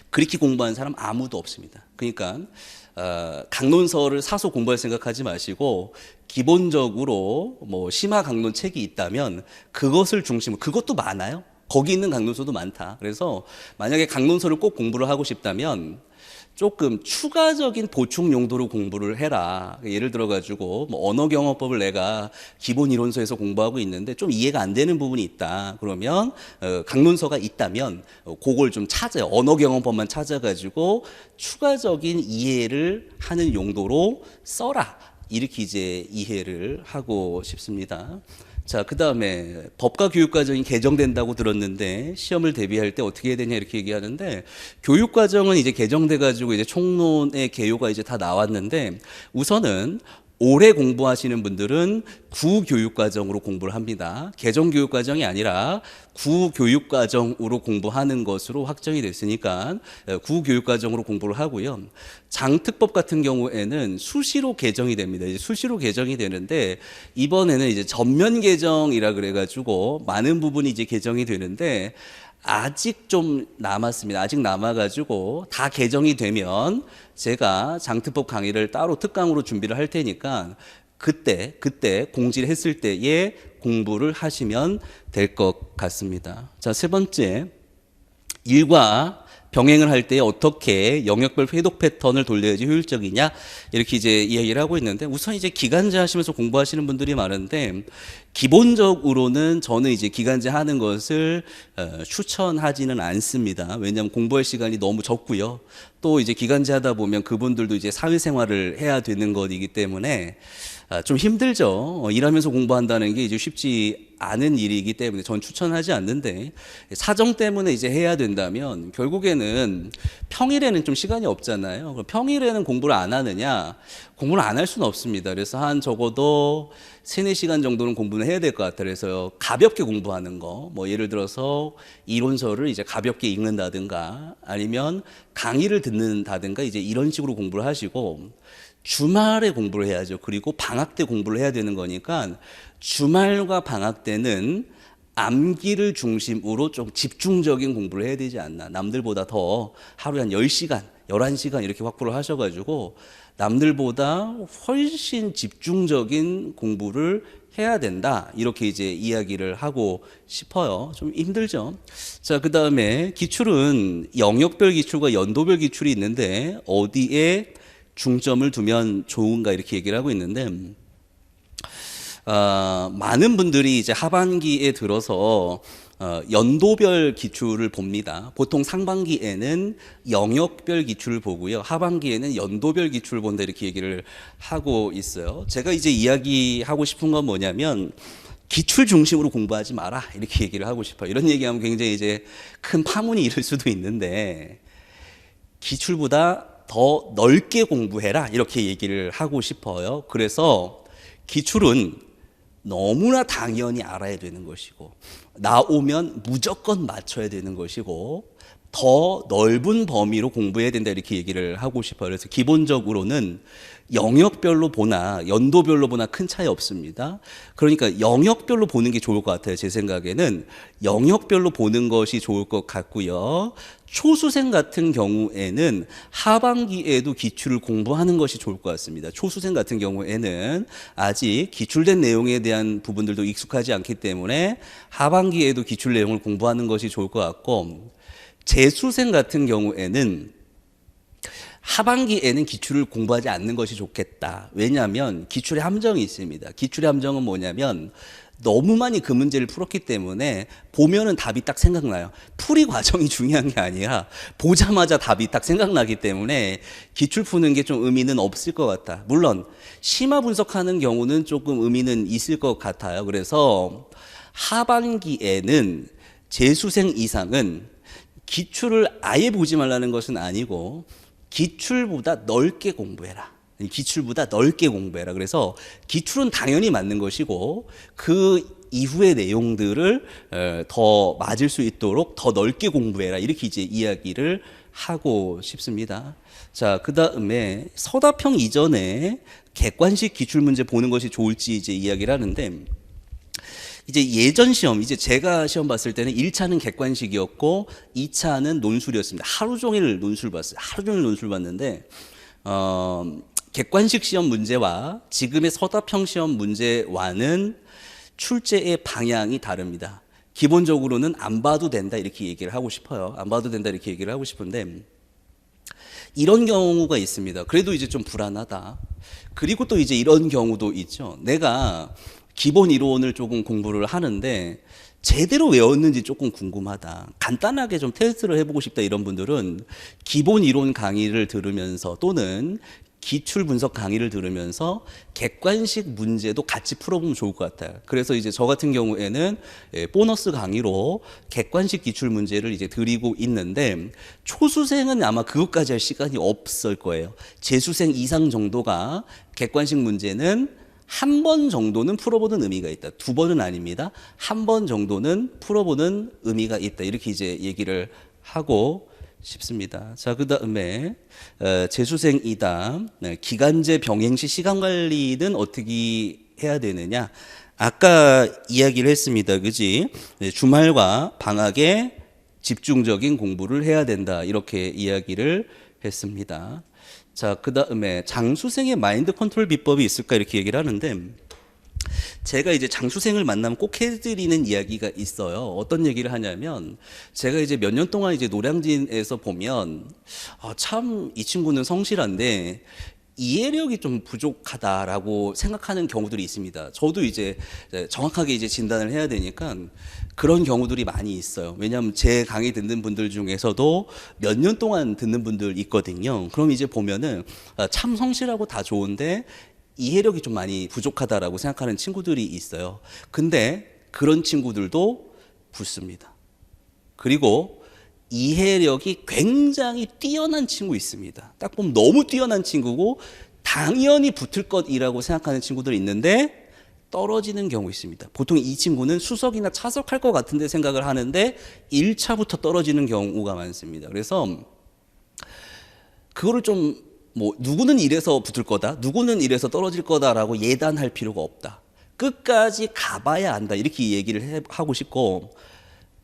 그렇게 공부하는 사람 아무도 없습니다. 그러니까 강론서를 사서 공부할 생각하지 마시고 기본적으로 뭐 심화 강론 책이 있다면 그것을 중심으로, 그것도 많아요. 거기 있는 강론서도 많다. 그래서 만약에 강론서를 꼭 공부를 하고 싶다면 조금 추가적인 보충 용도로 공부를 해라. 예를 들어가지고 뭐 언어경어법을 내가 기본 이론서에서 공부하고 있는데 좀 이해가 안 되는 부분이 있다. 그러면 강론서가 있다면 그걸 좀 찾아요. 언어경어법만 찾아가지고 추가적인 이해를 하는 용도로 써라. 이렇게 이제 이해를 하고 싶습니다. 자, 그 다음에 법과 교육과정이 개정된다고 들었는데 시험을 대비할 때 어떻게 해야 되냐 이렇게 얘기하는데, 교육과정은 이제 개정돼가지고 이제 총론의 개요가 이제 다 나왔는데, 우선은 오래 공부하시는 분들은 구교육과정으로 공부를 합니다. 개정교육과정이 아니라 구교육과정으로 공부하는 것으로 확정이 됐으니까 구교육과정으로 공부를 하고요. 장특법 같은 경우에는 수시로 개정이 됩니다. 이제 수시로 개정이 되는데 이번에는 이제 전면 개정이라 그래가지고 많은 부분이 이제 개정이 되는데 아직 좀 남았습니다. 아직 남아가지고 다 개정이 되면 제가 장특법 강의를 따로 특강으로 준비를 할 테니까 그때 공지를 했을 때에 공부를 하시면 될 것 같습니다. 자, 3번째, 일과 병행을 할 때 어떻게 영역별 회독 패턴을 돌려야지 효율적이냐 이렇게 이제 이야기를 하고 있는데, 우선 이제 기간제 하시면서 공부하시는 분들이 많은데 기본적으로는 저는 이제 기간제 하는 것을 추천하지는 않습니다. 왜냐하면 공부할 시간이 너무 적고요. 또 이제 기간제 하다 보면 그분들도 이제 사회생활을 해야 되는 것이기 때문에 좀 힘들죠. 일하면서 공부한다는 게 이제 쉽지 않은 일이기 때문에 전 추천하지 않는데, 사정 때문에 이제 해야 된다면 결국에는 평일에는 좀 시간이 없잖아요. 그럼 평일에는 공부를 안 하느냐? 공부를 안 할 수는 없습니다. 그래서 한 적어도 3-4시간 정도는 공부는 해야 될 것 같아요. 그래서 가볍게 공부하는 거, 뭐 예를 들어서 이론서를 이제 가볍게 읽는다든가 아니면 강의를 듣는다든가 이제 이런 식으로 공부를 하시고, 주말에 공부를 해야죠. 그리고 방학 때 공부를 해야 되는 거니까 주말과 방학 때는 암기를 중심으로 좀 집중적인 공부를 해야 되지 않나. 남들보다 더 하루에 한 10시간, 11시간 이렇게 확보를 하셔가지고 남들보다 훨씬 집중적인 공부를 해야 된다. 이렇게 이제 이야기를 하고 싶어요. 좀 힘들죠. 자, 그 다음에 기출은 영역별 기출과 연도별 기출이 있는데 어디에 중점을 두면 좋은가 이렇게 얘기를 하고 있는데, 많은 분들이 이제 하반기에 들어서 연도별 기출을 봅니다. 보통 상반기에는 영역별 기출을 보고요. 하반기에는 연도별 기출을 본다 이렇게 얘기를 하고 있어요. 제가 이제 이야기하고 싶은 건 뭐냐면 기출 중심으로 공부하지 마라 이렇게 얘기를 하고 싶어요. 이런 얘기하면 굉장히 이제 큰 파문이 일을 수도 있는데, 기출보다 더 넓게 공부해라 이렇게 얘기를 하고 싶어요. 그래서 기출은 너무나 당연히 알아야 되는 것이고 나오면 무조건 맞춰야 되는 것이고 더 넓은 범위로 공부해야 된다 이렇게 얘기를 하고 싶어요. 그래서 기본적으로는 영역별로 보나 연도별로 보나 큰 차이 없습니다. 그러니까 영역별로 보는 게 좋을 것 같아요. 제 생각에는 영역별로 보는 것이 좋을 것 같고요. 초수생 같은 경우에는 하반기에도 기출을 공부하는 것이 좋을 것 같습니다. 초수생 같은 경우에는 아직 기출된 내용에 대한 부분들도 익숙하지 않기 때문에 하반기에도 기출 내용을 공부하는 것이 좋을 것 같고, 재수생 같은 경우에는 하반기에는 기출을 공부하지 않는 것이 좋겠다. 왜냐하면 기출의 함정이 있습니다. 기출의 함정은 뭐냐면 너무 많이 그 문제를 풀었기 때문에 보면은 답이 딱 생각나요. 풀이 과정이 중요한 게 아니라 보자마자 답이 딱 생각나기 때문에 기출 푸는 게 좀 의미는 없을 것 같다. 물론 심화 분석하는 경우는 조금 의미는 있을 것 같아요. 그래서 하반기에는 재수생 이상은 기출을 아예 보지 말라는 것은 아니고 기출보다 넓게 공부해라. 기출보다 넓게 공부해라. 그래서 기출은 당연히 맞는 것이고 그 이후의 내용들을 더 맞을 수 있도록 더 넓게 공부해라. 이렇게 이제 이야기를 하고 싶습니다. 자, 그 다음에 서답형 이전에 객관식 기출 문제 보는 것이 좋을지 이제 이야기를 하는데, 이제 예전 시험, 이제 제가 시험 봤을 때는 1차는 객관식이었고 2차는 논술이었습니다. 하루 종일 논술 봤어요. 하루 종일 논술 봤는데 객관식 시험 문제와 지금의 서답형 시험 문제와는 출제의 방향이 다릅니다. 기본적으로는 안 봐도 된다 이렇게 얘기를 하고 싶어요. 안 봐도 된다 이렇게 얘기를 하고 싶은데, 이런 경우가 있습니다. 그래도 이제 좀 불안하다. 그리고 또 이제 이런 경우도 있죠. 내가 기본 이론을 조금 공부를 하는데 제대로 외웠는지 조금 궁금하다. 간단하게 좀 테스트를 해보고 싶다. 이런 분들은 기본 이론 강의를 들으면서 또는 기출 분석 강의를 들으면서 객관식 문제도 같이 풀어보면 좋을 것 같아요. 그래서 이제 저 같은 경우에는 보너스 강의로 객관식 기출 문제를 이제 드리고 있는데, 초수생은 아마 그것까지 할 시간이 없을 거예요. 재수생 이상 정도가 객관식 문제는 한 번 정도는 풀어보는 의미가 있다. 두 번은 아닙니다. 한 번 정도는 풀어보는 의미가 있다. 이렇게 이제 얘기를 하고 싶습니다. 자, 그 다음에 재수생이다. 기간제 병행 시 시간 관리는 어떻게 해야 되느냐? 아까 이야기를 했습니다. 그지? 주말과 방학에 집중적인 공부를 해야 된다. 이렇게 이야기를 했습니다. 자, 그 다음에 장수생의 마인드 컨트롤 비법이 있을까 이렇게 얘기를 하는데, 제가 이제 장수생을 만나면 꼭 해드리는 이야기가 있어요. 어떤 얘기를 하냐면, 제가 이제 몇 년 동안 이제 노량진에서 보면 참 이 친구는 성실한데 이해력이 좀 부족하다라고 생각하는 경우들이 있습니다. 저도 이제 정확하게 이제 진단을 해야 되니까 그런 경우들이 많이 있어요. 왜냐하면 제 강의 듣는 분들 중에서도 몇 년 동안 듣는 분들 있거든요. 그럼 이제 보면은 참 성실하고 다 좋은데 이해력이 좀 많이 부족하다라고 생각하는 친구들이 있어요. 근데 그런 친구들도 붙습니다. 그리고 이해력이 굉장히 뛰어난 친구 있습니다. 딱 보면 너무 뛰어난 친구고 당연히 붙을 것이라고 생각하는 친구들이 있는데 떨어지는 경우 있습니다. 보통 이 친구는 수석이나 차석할 것 같은데 생각을 하는데 1차부터 떨어지는 경우가 많습니다. 그래서 그거를 좀 누구는 이래서 붙을 거다, 누구는 이래서 떨어질 거다라고 예단할 필요가 없다. 끝까지 가봐야 한다. 이렇게 얘기를 하고 싶고,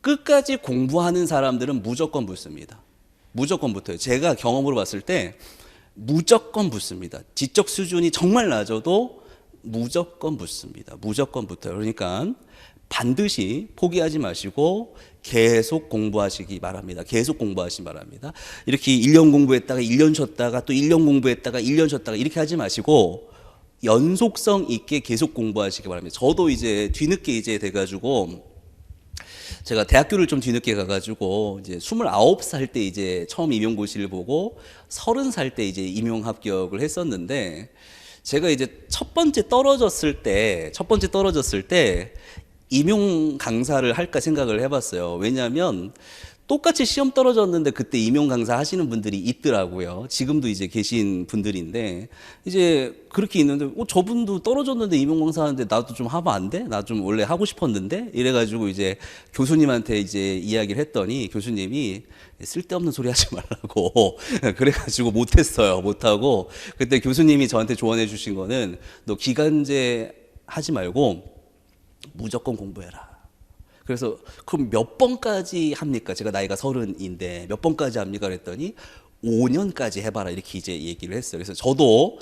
끝까지 공부하는 사람들은 무조건 붙습니다. 무조건 붙어요. 제가 경험으로 봤을 때 무조건 붙습니다. 지적 수준이 정말 낮아도 무조건 붙습니다. 무조건 붙어요. 그러니까 반드시 포기하지 마시고 계속 공부하시기 바랍니다. 계속 공부하시기 바랍니다. 이렇게 1년 공부했다가 1년 쉬었다가 또 1년 공부했다가 1년 쉬었다가 이렇게 하지 마시고 연속성 있게 계속 공부하시기 바랍니다. 저도 이제 뒤늦게 이제 돼가지고, 제가 대학교를 좀 뒤늦게 가가지고 이제 29살 때 이제 처음 임용고시를 보고 30살 때 이제 임용 합격을 했었는데, 제가 이제 첫 번째 떨어졌을 때 임용 강사를 할까 생각을 해봤어요. 왜냐하면 똑같이 시험 떨어졌는데 그때 임용 강사 하시는 분들이 있더라고요. 지금도 이제 계신 분들인데 이제 그렇게 있는데 저분도 떨어졌는데 임용 강사 하는데 나도 좀 하면 안 돼? 나 좀 원래 하고 싶었는데 이래가지고 이제 교수님한테 이제 이야기를 했더니 교수님이 쓸데없는 소리 하지 말라고 그래가지고 못했어요. 못하고 그때 교수님이 저한테 조언해 주신 거는 너 기간제 하지 말고 무조건 공부해라. 그래서 그럼 몇 번까지 합니까? 제가 나이가 30인데 몇 번까지 합니까? 그랬더니 5년까지 해봐라 이렇게 이제 얘기를 했어요. 그래서 저도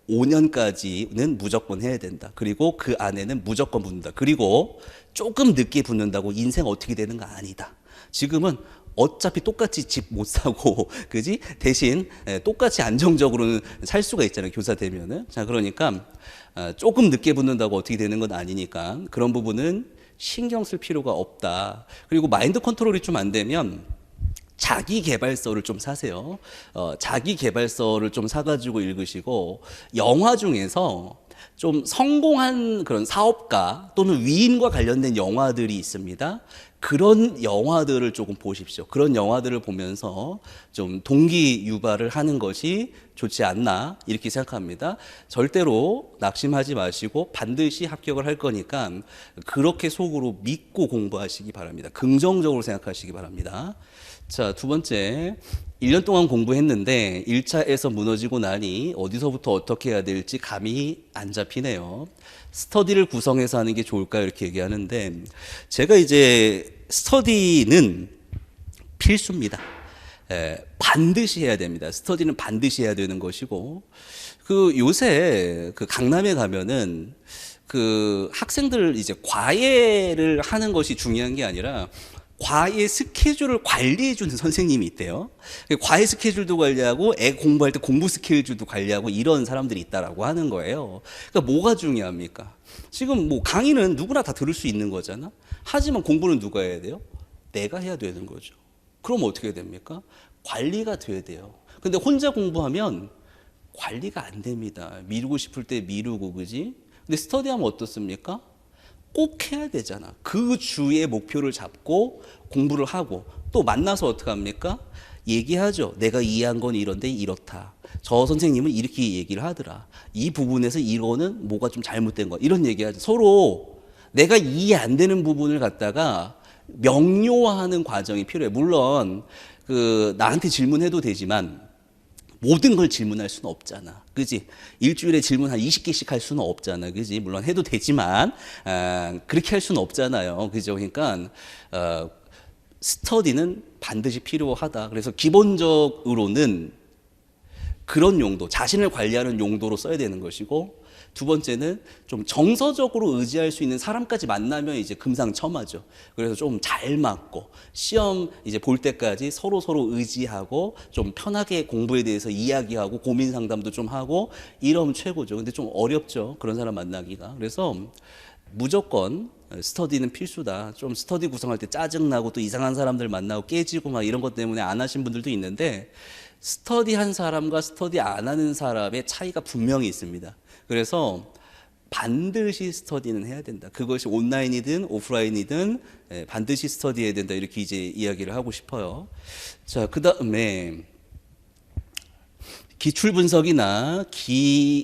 5년까지는 무조건 해야 된다. 그리고 그 안에는 무조건 붙는다. 그리고 조금 늦게 붙는다고 인생 어떻게 되는 거 아니다. 지금은 어차피 똑같이 집 못 사고, 그지? 대신 똑같이 안정적으로는 살 수가 있잖아요. 교사 되면은. 자, 그러니까 조금 늦게 붙는다고 어떻게 되는 건 아니니까 그런 부분은 신경 쓸 필요가 없다. 그리고 마인드 컨트롤이 좀 안 되면 자기 개발서를 좀 사세요. 자기 개발서를 좀 사가지고 읽으시고 영화 중에서 좀 성공한 그런 사업가 또는 위인과 관련된 영화들이 있습니다. 그런 영화들을 조금 보십시오. 그런 영화들을 보면서 좀 동기 유발을 하는 것이 좋지 않나 이렇게 생각합니다. 절대로 낙심하지 마시고 반드시 합격을 할 거니까 그렇게 속으로 믿고 공부하시기 바랍니다. 긍정적으로 생각하시기 바랍니다. 자, 두 번째, 1년 동안 공부했는데 1차에서 무너지고 나니 어디서부터 어떻게 해야 될지 감이 안 잡히네요. 스터디를 구성해서 하는 게 좋을까요? 이렇게 얘기하는데 제가 이제 스터디는 필수입니다. 반드시 해야 됩니다. 스터디는 반드시 해야 되는 것이고 그 요새 그 강남에 가면은 그 학생들 이제 과외를 하는 것이 중요한 게 아니라 과외 스케줄을 관리해주는 선생님이 있대요. 과외 스케줄도 관리하고 애 공부할 때 공부 스케줄도 관리하고 이런 사람들이 있다라고 하는 거예요. 그러니까 뭐가 중요합니까? 지금 뭐 강의는 누구나 다 들을 수 있는 거잖아. 하지만 공부는 누가 해야 돼요? 내가 해야 되는 거죠. 그럼 어떻게 됩니까? 관리가 돼야 돼요. 근데 혼자 공부하면 관리가 안 됩니다. 미루고 싶을 때 미루고, 그지? 근데 스터디하면 어떻습니까? 꼭 해야 되잖아. 그 주의 목표를 잡고 공부를 하고 또 만나서 어떻게 합니까? 얘기하죠. 내가 이해한 건 이런데 이렇다. 저 선생님은 이렇게 얘기를 하더라. 이 부분에서 이거는 뭐가 좀 잘못된 거. 이런 얘기하죠. 서로 내가 이해 안 되는 부분을 갖다가 명료화하는 과정이 필요해. 물론 그 나한테 질문해도 되지만 모든 걸 질문할 수는 없잖아. 그지? 일주일에 질문 한 20개씩 할 수는 없잖아. 그지? 물론 해도 되지만, 그렇게 할 수는 없잖아요. 그죠? 그러니까, 스터디는 반드시 필요하다. 그래서 기본적으로는 그런 용도, 자신을 관리하는 용도로 써야 되는 것이고, 두 번째는 좀 정서적으로 의지할 수 있는 사람까지 만나면 이제 금상첨화죠. 그래서 좀 잘 맞고 시험 이제 볼 때까지 서로 의지하고 좀 편하게 공부에 대해서 이야기하고 고민 상담도 좀 하고 이러면 최고죠. 근데 좀 어렵죠. 그런 사람 만나기가. 그래서 무조건 스터디는 필수다. 좀 스터디 구성할 때 짜증나고 또 이상한 사람들 만나고 깨지고 막 이런 것 때문에 안 하신 분들도 있는데 스터디 한 사람과 스터디 안 하는 사람의 차이가 분명히 있습니다. 그래서 반드시 스터디는 해야 된다. 그것이 온라인이든 오프라인이든 반드시 스터디해야 된다. 이렇게 이제 이야기를 하고 싶어요. 자, 그 다음에 기출 분석이나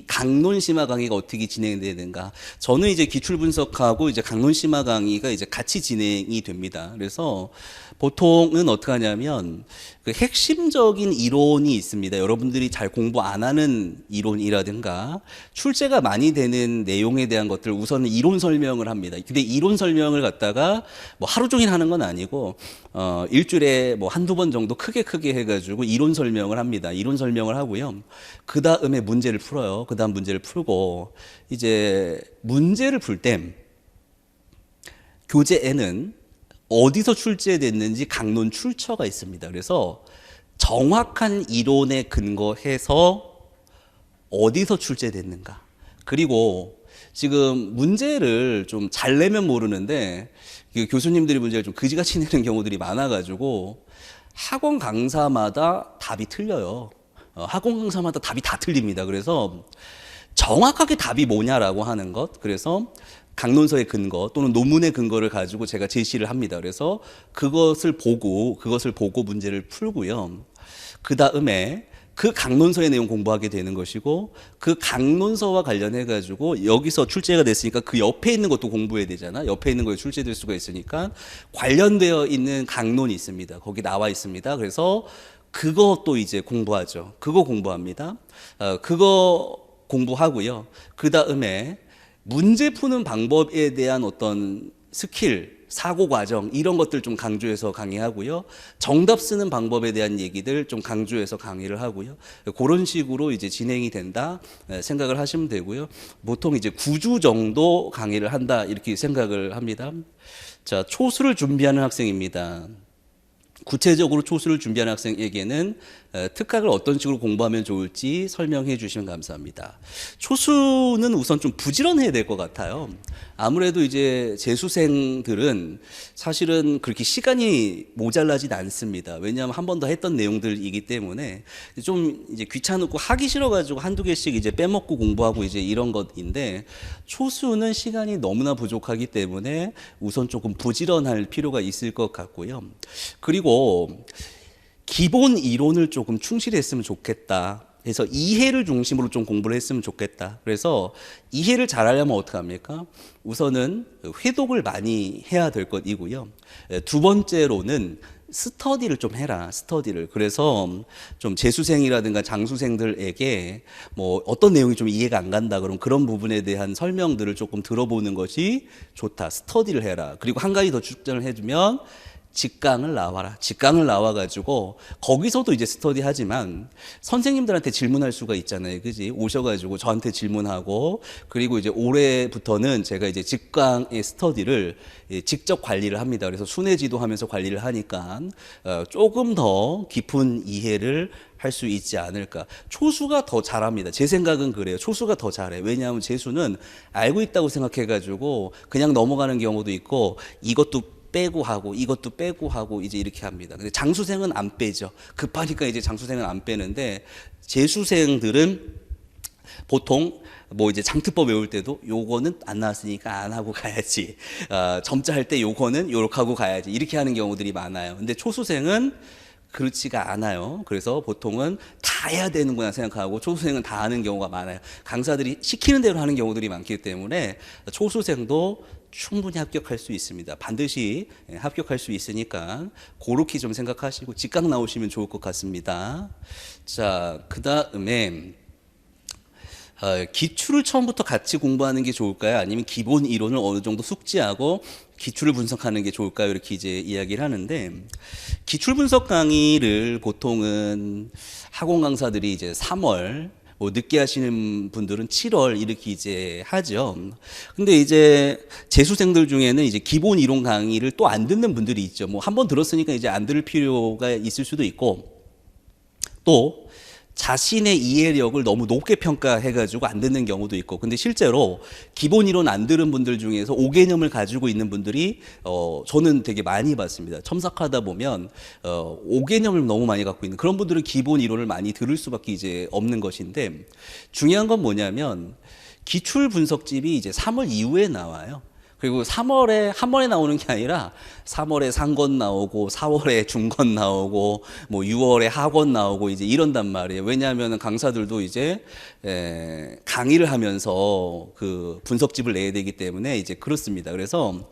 강론 심화 강의가 어떻게 진행되는가. 저는 이제 기출 분석하고 이제 강론 심화 강의가 이제 같이 진행이 됩니다. 그래서 보통은 어떻게 하냐면 그 핵심적인 이론이 있습니다. 여러분들이 잘 공부 안 하는 이론이라든가 출제가 많이 되는 내용에 대한 것들 우선은 이론 설명을 합니다. 근데 이론 설명을 갖다가 뭐 하루 종일 하는 건 아니고 일주일에 뭐 한두 번 정도 크게 해가지고 이론 설명을 합니다. 이론 설명을 하고요. 그 다음에 문제를 풀어요. 그 다음 문제를 풀고 이제 문제를 풀 때 교재에는 어디서 출제됐는지 강론 출처가 있습니다. 그래서 정확한 이론에 근거해서 어디서 출제됐는가. 그리고 지금 문제를 좀 잘 내면 모르는데 교수님들이 문제를 좀 그지같이 내는 경우들이 많아가지고 학원 강사마다 답이 틀려요. 학원 강사마다 답이 다 틀립니다. 그래서 정확하게 답이 뭐냐라고 하는 것. 그래서 강론서의 근거 또는 논문의 근거를 가지고 제가 제시를 합니다. 그래서 그것을 보고 문제를 풀고요. 그 다음에 그 강론서의 내용 공부하게 되는 것이고, 그 강론서와 관련해 가지고 여기서 출제가 됐으니까 그 옆에 있는 것도 공부해야 되잖아. 옆에 있는 거에 출제될 수가 있으니까 관련되어 있는 강론이 있습니다. 거기 나와 있습니다. 그래서 그것도 이제 공부하죠. 그거 공부합니다. 그거 공부하고요. 그 다음에 문제 푸는 방법에 대한 어떤 스킬, 사고 과정 이런 것들 좀 강조해서 강의하고요. 정답 쓰는 방법에 대한 얘기들 좀 강조해서 강의를 하고요. 그런 식으로 이제 진행이 된다 생각을 하시면 되고요. 보통 이제 9주 정도 강의를 한다 이렇게 생각을 합니다. 자, 초수를 준비하는 학생입니다. 구체적으로 초수를 준비하는 학생에게는 특학을 어떤 식으로 공부하면 좋을지 설명해 주시면 감사합니다. 초수는 우선 좀 부지런해야 될 것 같아요. 아무래도 이제 재수생들은 사실은 그렇게 시간이 모자라진 않습니다. 왜냐하면 한 번 더 했던 내용들이기 때문에 좀 이제 귀찮고 하기 싫어가지고 한두 개씩 이제 빼먹고 공부하고 이제 이런 것인데, 초수는 시간이 너무나 부족하기 때문에 우선 조금 부지런할 필요가 있을 것 같고요. 그리고 기본 이론을 조금 충실했으면 좋겠다. 그래서 이해를 중심으로 좀 공부를 했으면 좋겠다. 그래서 이해를 잘하려면 어떻게 합니까? 우선은 회독을 많이 해야 될 것이고요. 두 번째로는 스터디를 좀 해라. 스터디를. 그래서 좀 재수생이라든가 장수생들에게 뭐 어떤 내용이 좀 이해가 안 간다 그럼 그런 부분에 대한 설명들을 조금 들어보는 것이 좋다. 스터디를 해라. 그리고 한 가지 더 추천을 해주면 직강을 나와라. 직강을 나와가지고 거기서도 이제 스터디 하지만 선생님들한테 질문할 수가 있잖아요. 그지? 오셔가지고 저한테 질문하고, 그리고 이제 올해부터는 제가 이제 직강의 스터디를 직접 관리를 합니다. 그래서 순회지도 하면서 관리를 하니까 조금 더 깊은 이해를 할 수 있지 않을까. 초수가 더 잘합니다. 제 생각은 그래요. 초수가 더 잘해. 왜냐하면 재수는 알고 있다고 생각해가지고 그냥 넘어가는 경우도 있고, 이것도 빼고 하고 이것도 빼고 하고 이제 이렇게 합니다. 근데 장수생은 안 빼죠. 급하니까 이제 장수생은 안 빼는데, 재수생들은 보통 뭐 이제 장특법 외울 때도 요거는 안 나왔으니까 안 하고 가야지. 점자할 때 요거는 요렇게 하고 가야지. 이렇게 하는 경우들이 많아요. 근데 초수생은 그렇지가 않아요. 그래서 보통은 다 해야 되는구나 생각하고 초수생은 다 하는 경우가 많아요. 강사들이 시키는 대로 하는 경우들이 많기 때문에 초수생도 충분히 합격할 수 있습니다. 반드시 합격할 수 있으니까 그렇게 좀 생각하시고 직강 나오시면 좋을 것 같습니다. 자, 그 다음에 기출을 처음부터 같이 공부하는 게 좋을까요? 아니면 기본 이론을 어느 정도 숙지하고 기출을 분석하는 게 좋을까요? 이렇게 이제 이야기를 하는데, 기출 분석 강의를 보통은 학원 강사들이 이제 3월, 뭐 늦게 하시는 분들은 7월 이렇게 이제 하죠. 근데 이제 재수생들 중에는 이제 기본 이론 강의를 또 안 듣는 분들이 있죠. 뭐 한 번 들었으니까 이제 안 들을 필요가 있을 수도 있고, 또 자신의 이해력을 너무 높게 평가해가지고 안 듣는 경우도 있고. 근데 실제로 기본 이론 안 들은 분들 중에서 5개념을 가지고 있는 분들이 저는 되게 많이 봤습니다. 첨삭하다 보면 5개념을 너무 많이 갖고 있는 그런 분들은 기본 이론을 많이 들을 수밖에 이제 없는 것인데, 중요한 건 뭐냐면 기출 분석집이 이제 3월 이후에 나와요. 그리고 3월에 한 번에 나오는 게 아니라 3월에 상권 나오고 4월에 중권 나오고 뭐 6월에 하권 나오고 이제 이런단 말이에요. 왜냐하면 강사들도 이제 강의를 하면서 그 분석집을 내야 되기 때문에 이제 그렇습니다. 그래서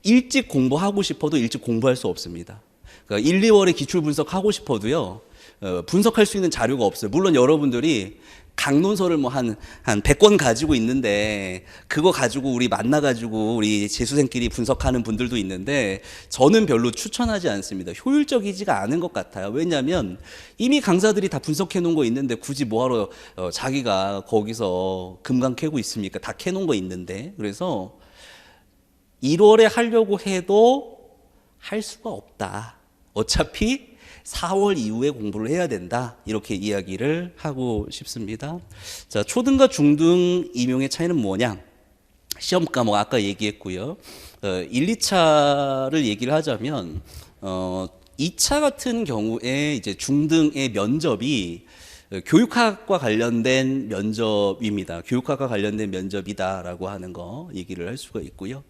일찍 공부하고 싶어도 일찍 공부할 수 없습니다. 그러니까 1, 2월에 기출 분석하고 싶어도요, 분석할 수 있는 자료가 없어요. 물론 여러분들이 강론서를 뭐 한 100권 가지고 있는데 그거 가지고 우리 만나가지고 우리 재수생끼리 분석하는 분들도 있는데, 저는 별로 추천하지 않습니다. 효율적이지가 않은 것 같아요. 왜냐하면 이미 강사들이 다 분석해 놓은 거 있는데 굳이 뭐하러 자기가 거기서 금강 캐고 있습니까? 다 캐놓은 거 있는데. 그래서 1월에 하려고 해도 할 수가 없다. 어차피 4월 이후에 공부를 해야 된다. 이렇게 이야기를 하고 싶습니다. 자, 초등과 중등 임용의 차이는 뭐냐? 시험 과목 아까 얘기했고요. 1, 2차를 얘기를 하자면 2차 같은 경우에 이제 중등의 면접이 교육학과 관련된 면접입니다. 교육학과 관련된 면접이다라고 하는 거 얘기를 할 수가 있고요.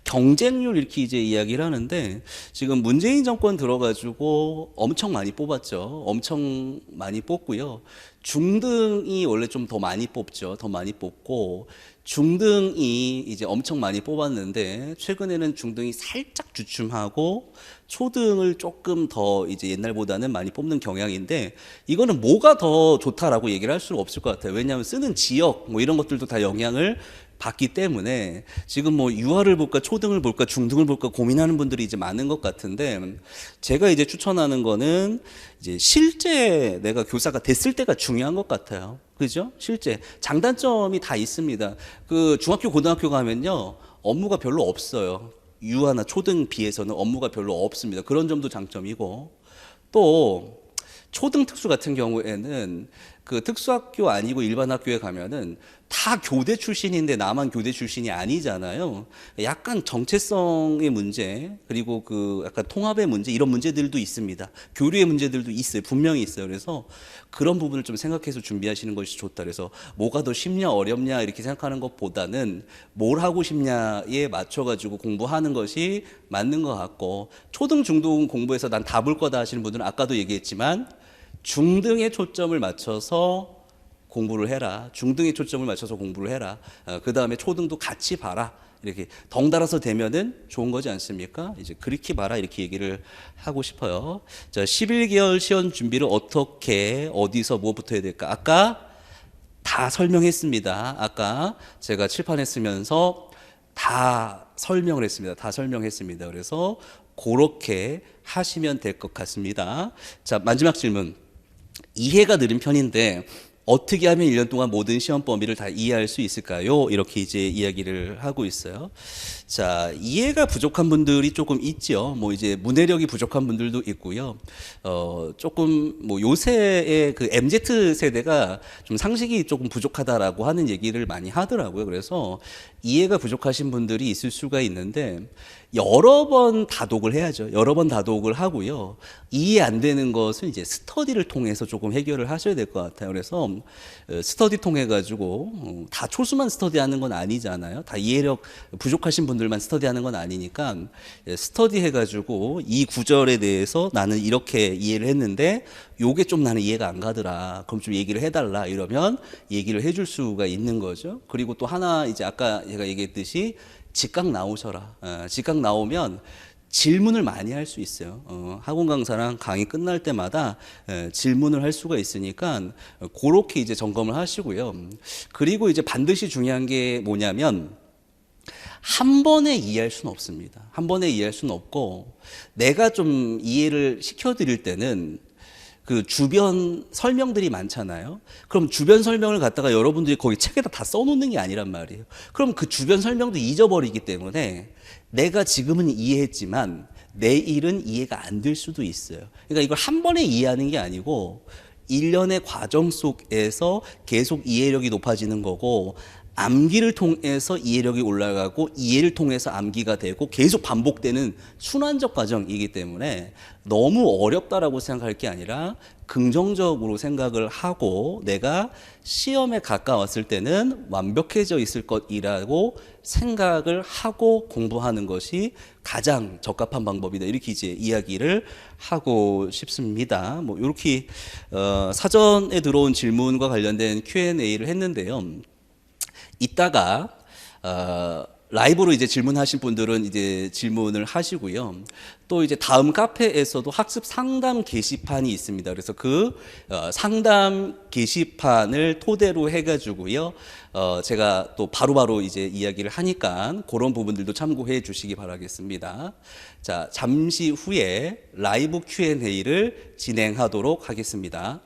경쟁률 이렇게 이제 이야기를 하는데 지금 문재인 정권 들어가지고 엄청 많이 뽑았죠. 엄청 많이 뽑고요. 중등이 원래 좀 더 많이 뽑죠. 더 많이 뽑고 중등이 이제 엄청 많이 뽑았는데 최근에는 중등이 살짝 주춤하고 초등을 조금 더 이제 옛날보다는 많이 뽑는 경향인데 이거는 뭐가 더 좋다라고 얘기를 할 수가 없을 것 같아요. 왜냐하면 쓰는 지역 뭐 이런 것들도 다 영향을 받기 때문에 지금 뭐 유아를 볼까 초등을 볼까 중등을 볼까 고민하는 분들이 이제 많은 것 같은데 제가 이제 추천하는 거는 이제 실제 내가 교사가 됐을 때가 중요한 것 같아요. 그죠? 실제 장단점이 다 있습니다. 그 중학교 고등학교 가면요 업무가 별로 없어요. 유아나 초등 비해서는 업무가 별로 없습니다. 그런 점도 장점이고 또 초등 특수 같은 경우에는 그 특수학교 아니고 일반 학교에 가면은 다 교대 출신인데 나만 교대 출신이 아니잖아요. 약간 정체성의 문제 그리고 그 약간 통합의 문제 이런 문제들도 있습니다. 교류의 문제들도 있어요. 분명히 있어요. 그래서 그런 부분을 좀 생각해서 준비하시는 것이 좋다. 그래서 뭐가 더 쉽냐 어렵냐 이렇게 생각하는 것보다는 뭘 하고 싶냐에 맞춰가지고 공부하는 것이 맞는 것 같고 초등 중등 공부해서 난 다 볼 거다 하시는 분들은 아까도 얘기했지만 중등에 초점을 맞춰서 공부를 해라. 중등에 초점을 맞춰서 공부를 해라. 그 다음에 초등도 같이 봐라. 이렇게 덩달아서 되면은 좋은 거지 않습니까? 이제 그렇게 봐라. 이렇게 얘기를 하고 싶어요. 자, 11개월 시험 준비를 어떻게, 어디서 뭐부터 해야 될까? 아까 다 설명했습니다. 아까 제가 칠판에 쓰면서 다 설명을 했습니다. 다 설명했습니다. 그래서 그렇게 하시면 될 것 같습니다. 자, 마지막 질문. 이해가 느린 편인데 어떻게 하면 1년 동안 모든 시험 범위를 다 이해할 수 있을까요? 이렇게 이제 이야기를 하고 있어요. 자, 이해가 부족한 분들이 조금 있죠. 뭐 이제 문해력이 부족한 분들도 있고요. 조금 뭐 요새의 그 MZ 세대가 좀 상식이 조금 부족하다라고 하는 얘기를 많이 하더라고요. 그래서 이해가 부족하신 분들이 있을 수가 있는데 여러 번 다독을 해야죠. 여러 번 다독을 하고요. 이해 안 되는 것은 이제 스터디를 통해서 조금 해결을 하셔야 될 것 같아요. 그래서 스터디 통해 가지고 다 초수만 스터디하는 건 아니잖아요. 다 이해력 부족하신 분들만 스터디하는 건 아니니까 스터디 해가지고 이 구절에 대해서 나는 이렇게 이해를 했는데 요게 좀 나는 이해가 안 가더라. 그럼 좀 얘기를 해달라. 이러면 얘기를 해줄 수가 있는 거죠. 그리고 또 하나 이제 아까 제가 얘기했듯이 직각 나오셔라. 직각 나오면 질문을 많이 할 수 있어요. 학원 강사랑 강의 끝날 때마다 질문을 할 수가 있으니까 그렇게 이제 점검을 하시고요. 그리고 이제 반드시 중요한 게 뭐냐면 한 번에 이해할 수는 없습니다. 한 번에 이해할 수는 없고 내가 좀 이해를 시켜드릴 때는 그 주변 설명들이 많잖아요. 그럼 주변 설명을 갖다가 여러분들이 거기 책에다 다 써놓는 게 아니란 말이에요. 그럼 그 주변 설명도 잊어버리기 때문에 내가 지금은 이해했지만 내일은 이해가 안 될 수도 있어요. 그러니까 이걸 한 번에 이해하는 게 아니고 1년의 과정 속에서 계속 이해력이 높아지는 거고 암기를 통해서 이해력이 올라가고 이해를 통해서 암기가 되고 계속 반복되는 순환적 과정이기 때문에 너무 어렵다라고 생각할 게 아니라 긍정적으로 생각을 하고 내가 시험에 가까웠을 때는 완벽해져 있을 것이라고 생각을 하고 공부하는 것이 가장 적합한 방법이다. 이렇게 이제 이야기를 하고 싶습니다. 뭐 이렇게 사전에 들어온 질문과 관련된 Q&A를 했는데요. 이따가 라이브로 이제 질문하실 분들은 이제 질문을 하시고요. 또 이제 다음 카페에서도 학습 상담 게시판이 있습니다. 그래서 그 상담 게시판을 토대로 해가지고요. 제가 또 바로바로 이제 이야기를 하니까 그런 부분들도 참고해 주시기 바라겠습니다. 자, 잠시 후에 라이브 Q&A를 진행하도록 하겠습니다.